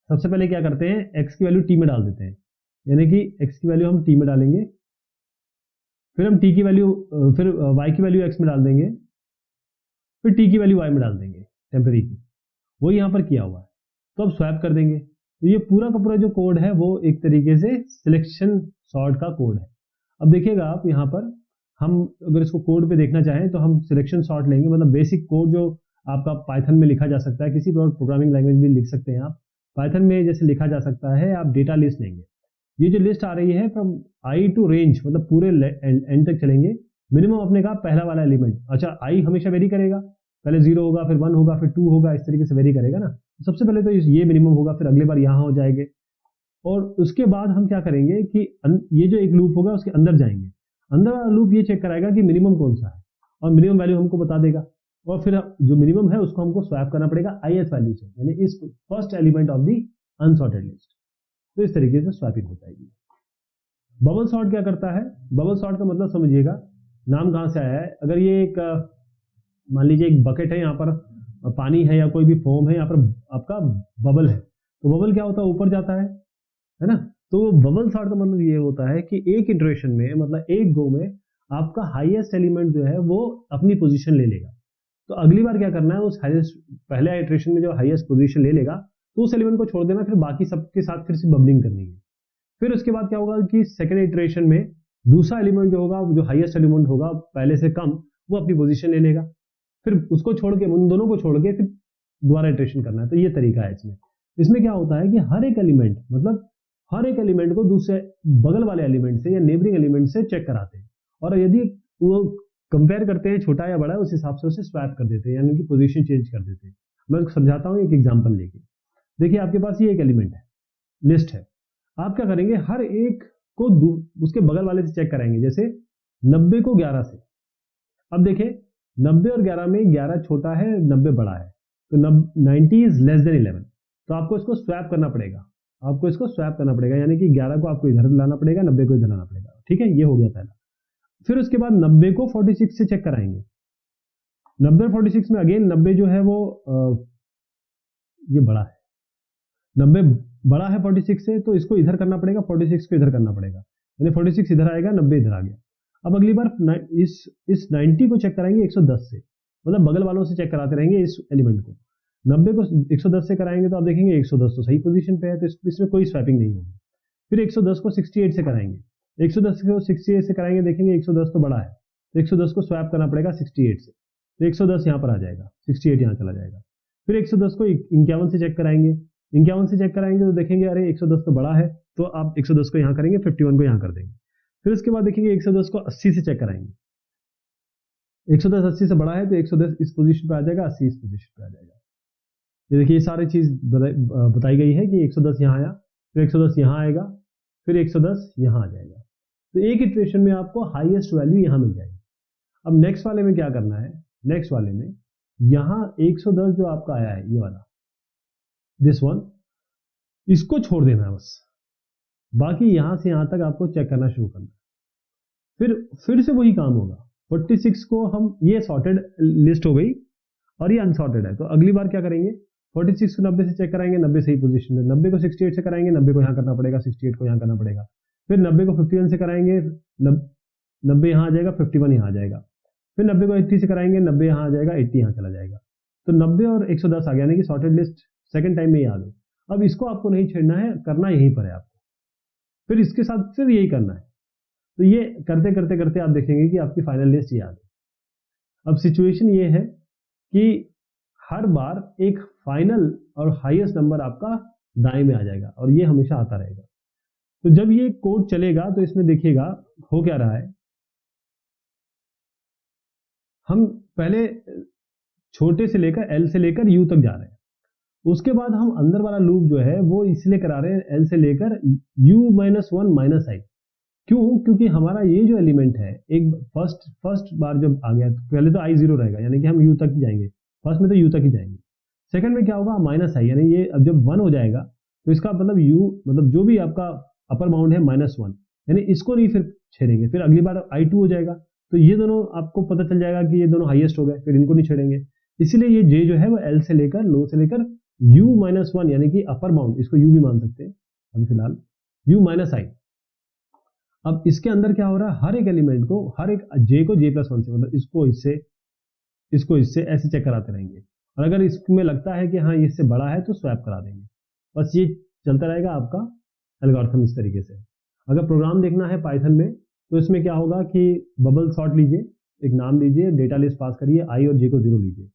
सबसे पहले क्या करते हैं, एक्स की वैल्यू टी में डाल देते हैं, यानी कि एक्स की वैल्यू हम टी में डालेंगे, फिर हम टी की वैल्यू, फिर वाई की वैल्यू एक्स में डाल देंगे, फिर टी की वैल्यू वाई में डाल देंगे टेम्परेरी की, वो यहाँ पर किया हुआ है। तो अब स्वैप कर देंगे, तो ये पूरा का पूरा जो कोड है वो एक तरीके से सिलेक्शन सॉर्ट का कोड है। अब देखिएगा आप यहाँ पर, हम अगर इसको कोड पे देखना चाहें तो हम सिलेक्शन सॉर्ट लेंगे, मतलब बेसिक कोड जो आपका पाइथन में लिखा जा सकता है, किसी भी और प्रोग्रामिंग लैंग्वेज में लिख सकते हैं आप। पाइथन में जैसे लिखा जा सकता है, आप डेटा लिस्ट लेंगे, ये जो लिस्ट आ रही है फ्रॉम आई टू रेंज, मतलब पूरे एंड तक चलेंगे। मिनिमम अपने का पहला वाला एलिमेंट, अच्छा आई हमेशा वेरी करेगा, पहले 0 होगा, फिर 1 होगा, फिर 2 होगा, इस तरीके से वेरी करेगा ना। सबसे पहले तो ये मिनिमम होगा, फिर अगले बार यहाँ हो जाएंगे, और उसके बाद हम क्या करेंगे कि ये जो एक लूप होगा उसके अंदर जाएंगे, अंदर वाला लूप ये चेक कराएगा कि मिनिमम कौन सा है, और मिनिमम वैल्यू हमको बता देगा, और फिर जो मिनिमम है उसको हमको स्वैप करना पड़ेगा ith वैल्यू से, यानी इस first element of the unsorted list. तो इस तरीके से स्वैपिंग हो जाएगी। बबल सॉर्ट क्या करता है? बबल सॉर्ट का मतलब समझिएगा, नाम कहां से आया है। अगर ये एक मान लीजिए एक बकेट है, यहाँ पर पानी है या कोई भी फोम है, यहाँ पर आपका बबल है, तो बबल क्या होता है? ऊपर जाता है ना। तो बबल सॉर्ट का मतलब ये होता है कि एक इटरेशन में, मतलब एक गो में आपका हाईएस्ट एलिमेंट जो है वो अपनी पोजीशन ले लेगा। तो अगली बार क्या करना है, उस हाईएस्ट, पहले इटरेशन में जो हाईएस्ट पोजीशन ले लेगा तो उस एलिमेंट को छोड़ देना, फिर बाकी सबके साथ फिर से बबलिंग करनी है। फिर उसके बाद क्या होगा कि सेकेंड इटरेशन में दूसरा एलिमेंट जो होगा, जो हाईएस्ट एलिमेंट होगा पहले से कम, वो अपनी पोजीशन ले लेगा, फिर उसको छोड़ के, उन दोनों को छोड़ के फिर दोबारा इटरेशन करना है। तो ये तरीका है इसमें क्या होता है कि हर एक एलिमेंट, मतलब हर एक एलिमेंट को दूसरे बगल वाले एलिमेंट से या नेबरिंग एलिमेंट से चेक कराते हैं, और यदि वो कंपेयर करते हैं छोटा या बड़ा, उस हिसाब से उसे स्वैप कर देते हैं, यानी कि पोजीशन चेंज कर देते हैं। मैं समझाता हूँ एक एग्जांपल लेके। देखिए आपके पास ये एक एलिमेंट है, लिस्ट है, आप क्या करेंगे, हर एक को उसके बगल वाले से चेक कराएंगे। जैसे 90 को 11 से, अब देखिए 90 और 11 में 11 छोटा है, 90 बड़ा है, तो 90 इज लेस देन 11, तो आपको इसको स्वैप करना पड़ेगा, यानी कि 11 को आपको इधर लाना पड़ेगा, 90 को इधर लाना पड़ेगा। ठीक है, ये हो गया पहला। फिर उसके बाद 90 को 46 से चेक कराएंगे। 90 और 46 में अगेन 90 जो है वो ये बड़ा है, 90 बड़ा है 46 से, तो इसको इधर करना पड़ेगा, 46 को इधर करना पड़ेगा, यानी 46 इधर आएगा, 90 इधर आ गया। अब अगली बार इस 90 को चेक कराएंगे 110 से, मतलब बगल वालों से चेक कराते रहेंगे इस एलिमेंट को। 90 को 110 से कराएंगे तो आप देखेंगे 110 तो सही पोजीशन पे है, तो इसमें कोई स्वैपिंग नहीं होगी। फिर 110 को 68 से कराएंगे, 110 को 68 से कराएंगे, देखेंगे 110 तो बड़ा है, तो 110 को स्वैप करना पड़ेगा 68 से, तो 110 यहाँ पर आ जाएगा, 68 यहाँ चला जाएगा। फिर 110 को 51 से चेक कराएंगे, 51 से चेक कराएंगे तो देखेंगे अरे 110 तो बड़ा है, तो आप 110 को यहाँ करेंगे, 51 को यहाँ कर देंगे। फिर उसके बाद देखेंगे 110 को 80 से चेक कराएंगे, 110 80 से बड़ा है, तो 110 इस पोजीशन पे आ जाएगा, 80 इस पोजीशन पे आ जाएगा। ये देखिए ये सारी चीज बताई गई है कि 110 यहाँ आया, फिर 110 यहाँ आएगा, फिर 110 यहाँ आ जाएगा। तो एक इटरेशन में आपको हाईएस्ट वैल्यू यहाँ मिल जाएगी। अब नेक्स्ट वाले में क्या करना है, नेक्स्ट वाले में यहाँ 110 जो आपका आया है, ये वाला, दिस वन, इसको छोड़ देना है बस, बाकी यहां से यहां तक आपको चेक करना शुरू करना है। फिर से वही काम होगा। 46 को हम, ये सॉर्टेड लिस्ट हो गई और ये अनसॉर्टेड है, तो अगली बार क्या करेंगे, 46 को 90 से चेक कराएंगे, 90 सही पोजीशन में, 90 को 68 से कराएंगे, 90 को यहाँ करना पड़ेगा, 68 को यहाँ करना पड़ेगा। फिर 90 को 51 से कराएंगे, 90 यहाँ आ जाएगा, 51 यहाँ आ जाएगा। फिर 90 को 80 से कराएंगे, 90 यहाँ आ जाएगा, 80 यहाँ चला जाएगा। तो 90 और 110 आ गया, यानी कि सॉर्टेड लिस्ट सेकंड टाइम में ही आ गई। अब इसको आपको नहीं छेड़ना है, करना यहीं पर है आपको, फिर इसके साथ फिर यही करना है। तो ये करते करते करते आप देखेंगे कि आपकी फाइनल लिस्ट ये आ गई। अब सिचुएशन ये है कि हर बार एक फाइनल और हाईएस्ट नंबर आपका दाएं में आ जाएगा, और ये हमेशा आता रहेगा। तो जब ये कोड चलेगा तो इसमें देखिएगा हो क्या रहा है, हम पहले छोटे से लेकर एल से लेकर यू तक जा रहे हैं, उसके बाद हम अंदर वाला लूप जो है वो इसलिए करा रहे हैं एल से लेकर u-1 - i। क्यों? क्योंकि हमारा ये जो एलिमेंट है, एक फर्स्ट बार जब आ गया तो पहले तो i 0 रहेगा, यानी कि हम u तक ही जाएंगे, फर्स्ट में तो u तक ही जाएंगे। सेकंड में क्या होगा, -i, यानी ये अब जब 1 हो जाएगा तो इसका मतलब u, मतलब जो भी आपका अपर बाउंड है -1, यानी इसको नहीं फिर छेड़ेंगे। फिर अगली बार i2 हो जाएगा, तो ये दोनों आपको पता चल जाएगा कि ये दोनों हाईएस्ट हो गए, फिर इनको नहीं छेड़ेंगे। इसीलिए ये j जो है वो l से लेकर लो से लेकर u-1, यानी कि अपर बाउंड, इसको u भी मान सकते हैं अभी फिलहाल, u-i। अब इसके अंदर क्या हो रहा है, हर एक एलिमेंट को, हर एक j को j+1 से, मतलब इसको इससे ऐसे चेक कराते रहेंगे, और अगर इसमें लगता है कि हाँ इससे बड़ा है तो स्वैप करा देंगे। बस ये चलता रहेगा आपका एल्गोरिथम इस तरीके से। अगर प्रोग्राम देखना है पाइथन में तो इसमें क्या होगा कि बबल सॉर्ट लीजिए, एक नाम लीजिए, डेटा लिस्ट पास करिए, i और j को 0 लीजिए,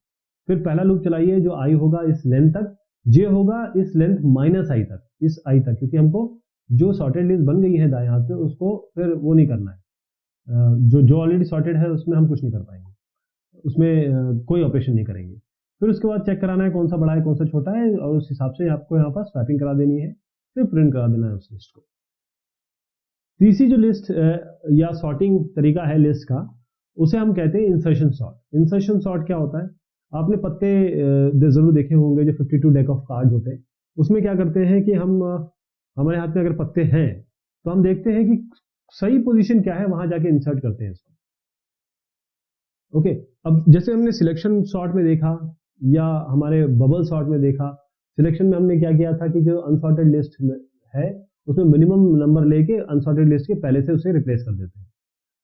फिर पहला लूप चलाइए, जो i होगा इस लेंथ तक, j होगा इस लेंथ -i तक, इस i तक, क्योंकि हमको जो सॉर्टेड लिस्ट बन गई है दाएं हाथ पे उसको फिर वो नहीं करना है, जो ऑलरेडी सॉर्टेड है उसमें हम कुछ नहीं कर पाएंगे, उसमें कोई ऑपरेशन नहीं करेंगे। फिर उसके बाद चेक कराना है कौन सा बड़ा है कौन सा छोटा है, और उस हिसाब से आपको यहाँ पर स्वैपिंग करा देनी है, फिर प्रिंट करा देना है उस लिस्ट को। तीसरी जो लिस्ट या सॉर्टिंग तरीका है लिस्ट का, उसे हम कहते हैं इंसर्शन सॉर्ट। इंसर्शन सॉर्ट क्या होता है, आपने पत्ते जरूर देखे होंगे जो 52 डेक ऑफ कार्ड होते हैं, उसमें क्या करते हैं कि हम हमारे हाथ में अगर पत्ते हैं तो हम देखते हैं कि सही पोजीशन क्या है, वहां जाके इंसर्ट करते हैं इसको। ओके, अब जैसे हमने सिलेक्शन सॉर्ट में देखा या हमारे बबल सॉर्ट में देखा, सिलेक्शन में हमने क्या किया था कि जो अनसॉर्टेड लिस्ट है उसमें मिनिमम नंबर लेके अनसॉर्टेड लिस्ट के पहले से उसे रिप्लेस कर देते हैं।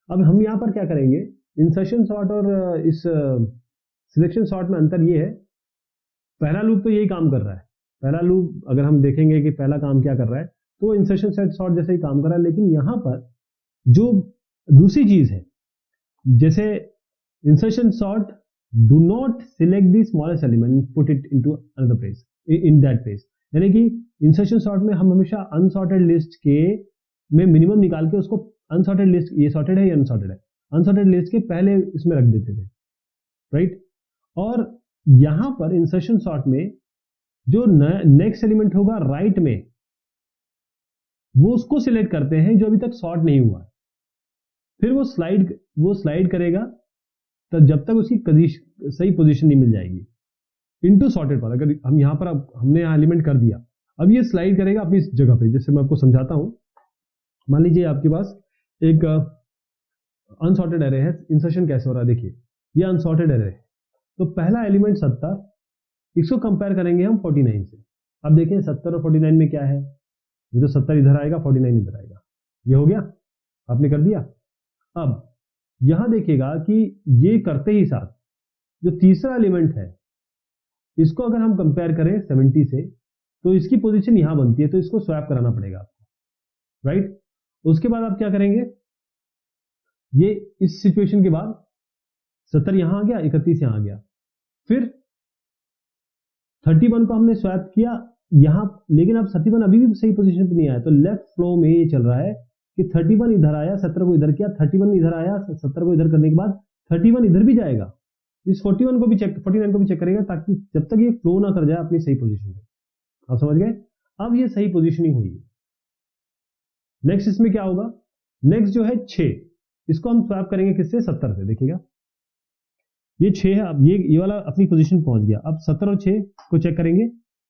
अब हम यहाँ पर क्या करेंगे, इंसर्शन सॉर्ट और इस सिलेक्शन सॉर्ट में अंतर ये है, पहला लूप तो यही काम कर रहा है। पहला लूप अगर हम देखेंगे कि पहला काम क्या कर रहा है, तो इंसर्शन सेट सॉर्ट जैसे ही काम कर रहा है, लेकिन यहाँ पर जो दूसरी चीज है, जैसे insertion sort do not select the smallest element put it into another place in that place, यानी कि इंसर्शन सॉर्ट में हम हमेशा अनसॉर्टेड लिस्ट के में मिनिमम निकाल के उसको अनसॉर्टेड लिस्ट, ये सॉर्टेड है या अनसॉर्टेड है, अनसॉर्टेड लिस्ट के पहले इसमें रख देते थे, राइट। और यहां पर इंसर्शन सॉर्ट में जो नेक्स्ट एलिमेंट होगा राइट में, वो उसको सिलेक्ट करते हैं जो अभी तक सॉर्ट नहीं हुआ, फिर वो स्लाइड करेगा तो जब तक उसकी सही पोजीशन नहीं मिल जाएगी इनटू सॉर्टेड पर। अगर हम यहां पर हमने यहाँ एलिमेंट कर दिया, अब ये स्लाइड करेगा अपनी जगह पे। जैसे मैं आपको समझाता हूं, मान लीजिए आपके पास एक अनसॉर्टेड एरे है, इंसर्शन कैसे हो रहा है देखिए, ये अनसॉर्टेड एरे है, तो पहला एलिमेंट 70, इसको कंपेयर करेंगे हम 49 से। अब देखें 70 और 49 में क्या है, ये तो 70 इधर आएगा, 49 इधर आएगा, ये हो गया, आपने कर दिया। अब यहां देखिएगा कि ये करते ही साथ जो तीसरा एलिमेंट है, इसको अगर हम कंपेयर करें 70 से, तो इसकी पोजीशन यहां बनती है, तो इसको स्वैप कराना पड़ेगा आपको, राइट। उसके बाद आप क्या करेंगे, ये इस सिचुएशन के बाद 70 यहां आ गया, 31 यहां आ गया, फिर 31 को हमने स्वैप किया यहां, लेकिन अब 31 अभी भी सही पोजीशन पे नहीं आया, तो लेफ्ट फ्लो में ये चल रहा है कि 31 इधर आया, 17 को इधर किया, 31 इधर आया, 70 को इधर करने के बाद 31 इधर भी जाएगा, इस 49 को भी चेक करेगा, ताकि जब तक ये फ्लो ना कर जाए अपनी सही पोजीशन पे। आप समझ गए, अब ये सही पोजीशनिंग हुई है। नेक्स्ट इसमें क्या होगा, नेक्स्ट जो है 6, इसको हम स्वैप करेंगे किससे, 70 से। देखिएगा ये 6 है, अब ये वाला अपनी पोजीशन पहुंच गया। अब 70 और 6 को चेक करेंगे,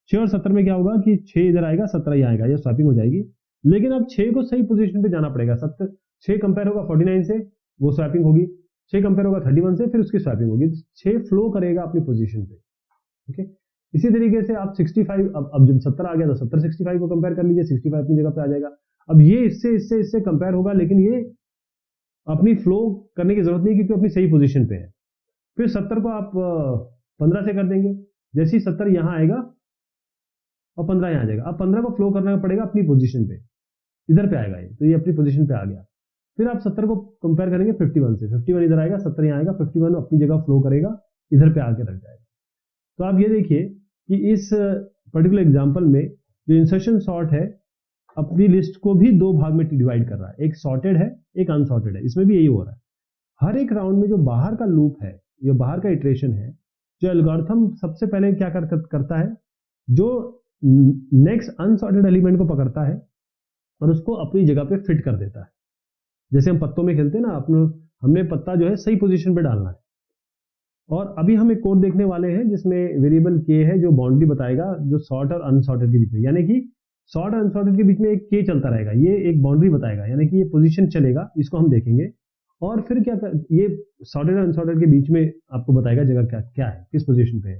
6 और 70 में क्या होगा कि 6 इधर आएगा, 17 यहाँ आएगा, ये स्वैपिंग हो जाएगी। लेकिन अब 6 को सही पोजीशन पे जाना पड़ेगा, 6 कंपेयर होगा 49 से, वो स्वैपिंग होगी, 6 कंपेयर होगा 31 से, फिर उसकी स्वैपिंग होगी, 6 फ्लो करेगा अपनी पोजीशन पे। ओके, इसी तरीके से आप 65, अब जब 70 आ गया तो 70 65 को कंपेयर कर लीजिए, 65 अपनी जगह पे आ जाएगा। अब ये इससे कंपेयर होगा, लेकिन ये अपनी फ्लो करने की जरूरत नहीं, क्योंकि अपनी सही पोजीशन पे है। फिर 70 को आप 15 से कर देंगे, जैसे ही 70 यहां आएगा और 15 यहां आ जाएगा। अब 15 को फ्लो करना पड़ेगा अपनी पोजीशन पे, इधर पे आएगा ये, तो ये अपनी पोजीशन पे आ गया। फिर आप 70 को कंपेयर करेंगे 51 से, 51 इधर आएगा, 70 यहां आएगा, 51 अपनी जगह फ्लो करेगा, इधर पे आके रख जाएगा। तो आप ये देखिए कि इस पर्टिकुलर एग्जांपल में जो इंसर्शन सॉर्ट है अपनी लिस्ट को भी दो भाग में डिवाइड कर रहा है, एक सॉर्टेड है, एक अनसॉर्टेड है। इसमें भी यही हो रहा है, हर एक राउंड में जो बाहर का लूप है, जो बाहर का इटरेशन है, जो एल्गोरिथम सबसे पहले क्या करता है, जो नेक्स्ट अनसॉर्टेड एलिमेंट को पकड़ता है और उसको अपनी जगह पे फिट कर देता है। जैसे हम पत्तों में खेलते हैं ना, हमने पत्ता जो है सही पोजीशन पे डालना है। और अभी हम एक कोड देखने वाले हैं जिसमें वेरिएबल के है जो बाउंड्री बताएगा जो सॉर्ट और अनसॉर्टेड के बीच में, यानी कि सॉर्ट और अनसॉर्टेड के बीच में एक के चलता रहेगा, ये एक बाउंड्री बताएगा, यानी कि ये पोजीशन चलेगा, इसको हम देखेंगे। और फिर क्या ये सॉर्टेड और अनसॉर्टेड के बीच में आपको बताएगा जगह क्या है, किस पोजीशन पे है।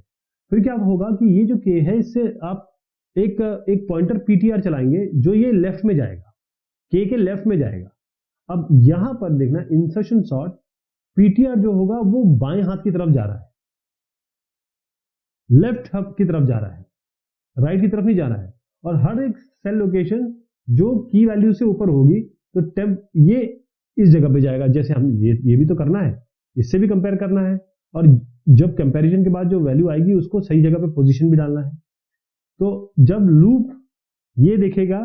फिर क्या होगा कि ये जो के है, इससे आप एक पॉइंटर पीटीआर चलाएंगे जो ये लेफ्ट में जाएगा, के लेफ्ट में जाएगा। अब यहां पर देखना, इंसर्शन सॉर्ट पीटीआर जो होगा वो बाएं हाथ की तरफ जा रहा है, लेफ्ट हब की तरफ जा रहा है, राइट की तरफ नहीं जाना है। और हर एक सेल लोकेशन जो की वैल्यू से ऊपर होगी तो टेम्प ये इस जगह पे जाएगा। जैसे हम ये भी तो करना है, इससे भी कंपेयर करना है, और जब कंपैरिजन के बाद जो वैल्यू आएगी उसको सही जगह पे पोजीशन भी डालना है। तो जब लूप ये देखेगा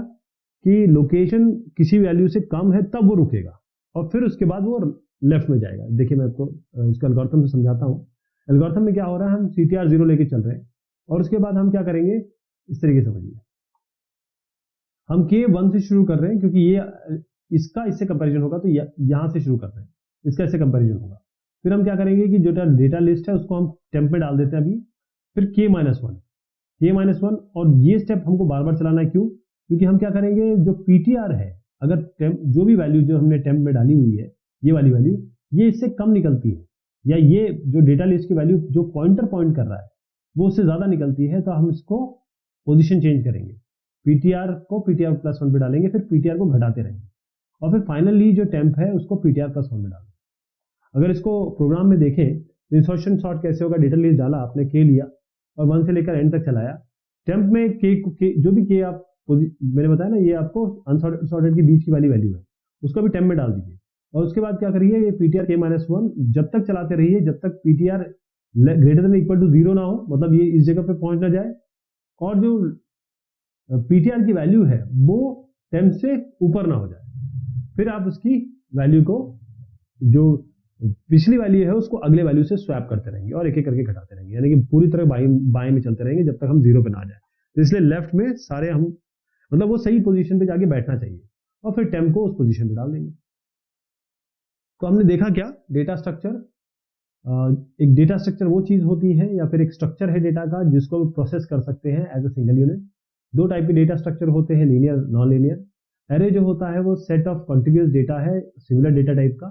कि लोकेशन किसी वैल्यू से कम है तब वो रुकेगा, और फिर उसके बाद वो लेफ्ट में जाएगा। देखिए मैं आपको इसका एल्गोरिथम से समझाता हूं। एल्गोरिथम में क्या हो रहा है, हम CTR 0 लेके चल रहे हैं, और उसके बाद हम क्या करेंगे, इस तरीके से समझिए, हम के 1 से शुरू कर रहे हैं, क्योंकि ये इसका इससे कंपैरिजन होगा, तो यहां से शुरू कर रहे हैं, इसका इससे कंपैरिजन होगा। फिर हम क्या करेंगे कि जो डेटा लिस्ट है उसको हम टेम्प में डाल देते हैं अभी, फिर k-1 और ये स्टेप हमको बार बार चलाना है। क्यों? क्योंकि हम क्या करेंगे, जो पीटीआर है, अगर जो भी वैल्यू जो हमने टेम्प में डाली हुई है, ये वाली वैल्यू, ये इससे कम निकलती है, या ये जो डेटा लिस्ट की वैल्यू जो पॉइंटर पॉइंट कर रहा है वो उससे ज़्यादा निकलती है, तो हम इसको पोजीशन चेंज करेंगे, पीटीआर को ptr+1 पे डालेंगे, फिर पीटीआर को घटाते रहेंगे, और फिर फाइनली जो टेम्प है उसको ptr+1 में डालेंगे। अगर इसको प्रोग्राम में देखें तो इंसर्शन सॉर्ट कैसे होगा, डेटा लिस्ट डाला आपने, के लिया और 1 से लेकर एंड तक चलाया। टेम्प में के जो भी के आप मैंने बताया ना, ये आपको अनसॉर्टेड के बीच की वाली वैल्यू है, उसको भी टेम्प में डाल दीजिए। और उसके बाद क्या करिए, ये ptr k-1 जब तक चलाते रहिए जब तक ptr greater than equal to 0 ना हो, मतलब ये इस जगह पे पहुंच ना जाए, और जो ptr की वैल्यू है वो टेम्प से ऊपर ना हो जाए। फिर आप उसकी वैल्यू को, जो पिछली वैल्यू है, उसको अगले वैल्यू से स्वैप करते रहेंगे और एक एक करके घटाते रहेंगे, यानी कि पूरी तरह बाएं में चलते रहेंगे जब तक हम 0 पे ना आ जाए। तो इसलिए लेफ्ट में सारे हम, मतलब वो सही पोजीशन पे जाके बैठना चाहिए, और फिर टेम्प को उस पोजीशन पे डाल देंगे। तो हमने देखा क्या, डेटा स्ट्रक्चर। एक डेटा स्ट्रक्चर वो चीज होती है या फिर एक स्ट्रक्चर है डेटा का जिसको प्रोसेस कर सकते हैं एज अ सिंगल यूनिट। दो टाइप के डेटा स्ट्रक्चर होते हैं, लीनियर, नॉन लीनियर। एरे जो होता है वो सेट ऑफ कॉन्टिग्यूअस डेटा है, सिमिलर डेटा टाइप का।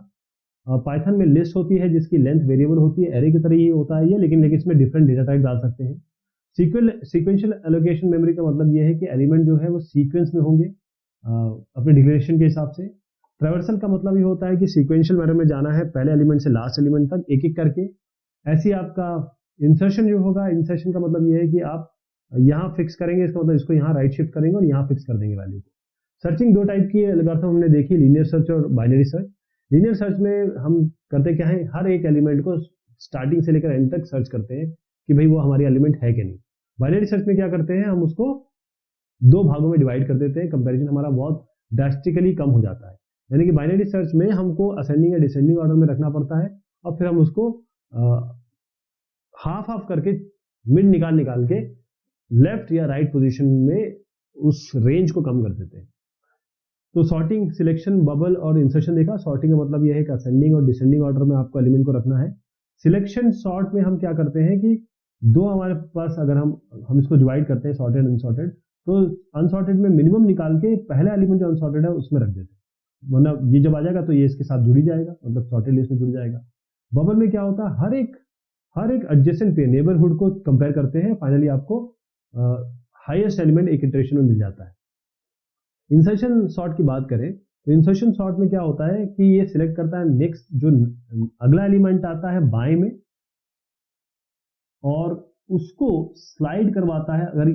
पाइथन में लिस्ट होती है जिसकी लेंथ वेरिएबल होती है, एरे की तरह ही होता है ये, लेकिन इसमें डिफरेंट डेटा टाइप डाल सकते हैं। सीक्वेंशियल एलोकेशन मेमोरी का मतलब ये है कि एलिमेंट जो है वो सीक्वेंस में होंगे अपने डिक्लेरेशन के हिसाब से। ट्रैवर्सल का मतलब ये होता है कि सीक्वेंशियल मैनर में जाना है, पहले एलिमेंट से लास्ट एलिमेंट तक एक एक करके। ऐसे आपका इंसर्शन जो होगा, इंसर्शन का मतलब ये है कि आप यहाँ फिक्स करेंगे, इसका मतलब इसको यहाँ राइट शिफ्ट करेंगे और यहाँ फिक्स कर देंगे वैल्यू को। सर्चिंग दो टाइप की एल्गोरिथम हमने देखी, लीनियर सर्च और बाइनरी सर्च। लीनियर सर्च में हम करते क्या है, हर एक एलिमेंट को स्टार्टिंग से लेकर एंड तक सर्च करते हैं कि भाई वो हमारी एलिमेंट है कि नहीं। बाइनरी सर्च में क्या करते हैं, हम उसको दो भागों में डिवाइड कर देते हैं, कंपैरिजन हमारा बहुत ड्रास्टिकली कम हो जाता है। यानी कि बाइनरी सर्च में हमको असेंडिंग या डिसेंडिंग ऑर्डर में रखना पड़ता है, और फिर हम उसको हाफ हाफ करके मिड निकाल के लेफ्ट या राइट पोजीशन में उस रेंज को कम कर देते हैं। तो सॉर्टिंग, सिलेक्शन, बबल और इंसर्शन देखा। सॉर्टिंग का मतलब यह है कि असेंडिंग और डिसेंडिंग ऑर्डर में आपको एलिमेंट को रखना है। सिलेक्शन सॉर्ट में हम क्या करते हैं कि दो हमारे पास, अगर हम इसको डिवाइड करते हैं सॉर्टेड अनसॉर्टेड, तो अनसॉर्टेड में मिनिमम निकाल के पहला एलिमेंट जो अनसॉर्टेड है उसमें रख देते हैं, वरना ये जब आ जाएगा तो ये इसके साथ जुड़ ही जाएगा, मतलब सॉर्टेड लिस्ट में जुड़ जाएगा। बबल में क्या होता है, हर एक एडजेसेंट पे नेबरहुड को कंपेयर करते हैं, फाइनली आपको हाईएस्ट एलिमेंट एक इटरेशन में मिल जाता है। इंसर्शन सॉर्ट की बात करें तो इंसर्शन सॉर्ट में क्या होता है कि ये सिलेक्ट करता है नेक्स्ट जो अगला एलिमेंट आता है बाएं में, और उसको स्लाइड करवाता है, अगर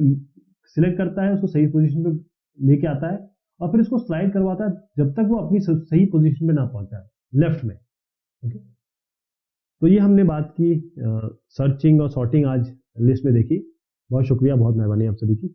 सिलेक्ट करता है उसको सही पोजीशन पे लेके आता है, और फिर इसको स्लाइड करवाता है जब तक वो अपनी सही पोजीशन पे ना पहुंचा लेफ्ट में। ओके, तो ये हमने बात की सर्चिंग और सॉर्टिंग आज लिस्ट में देखी। बहुत शुक्रिया, बहुत मेहरबानी आप सभी की।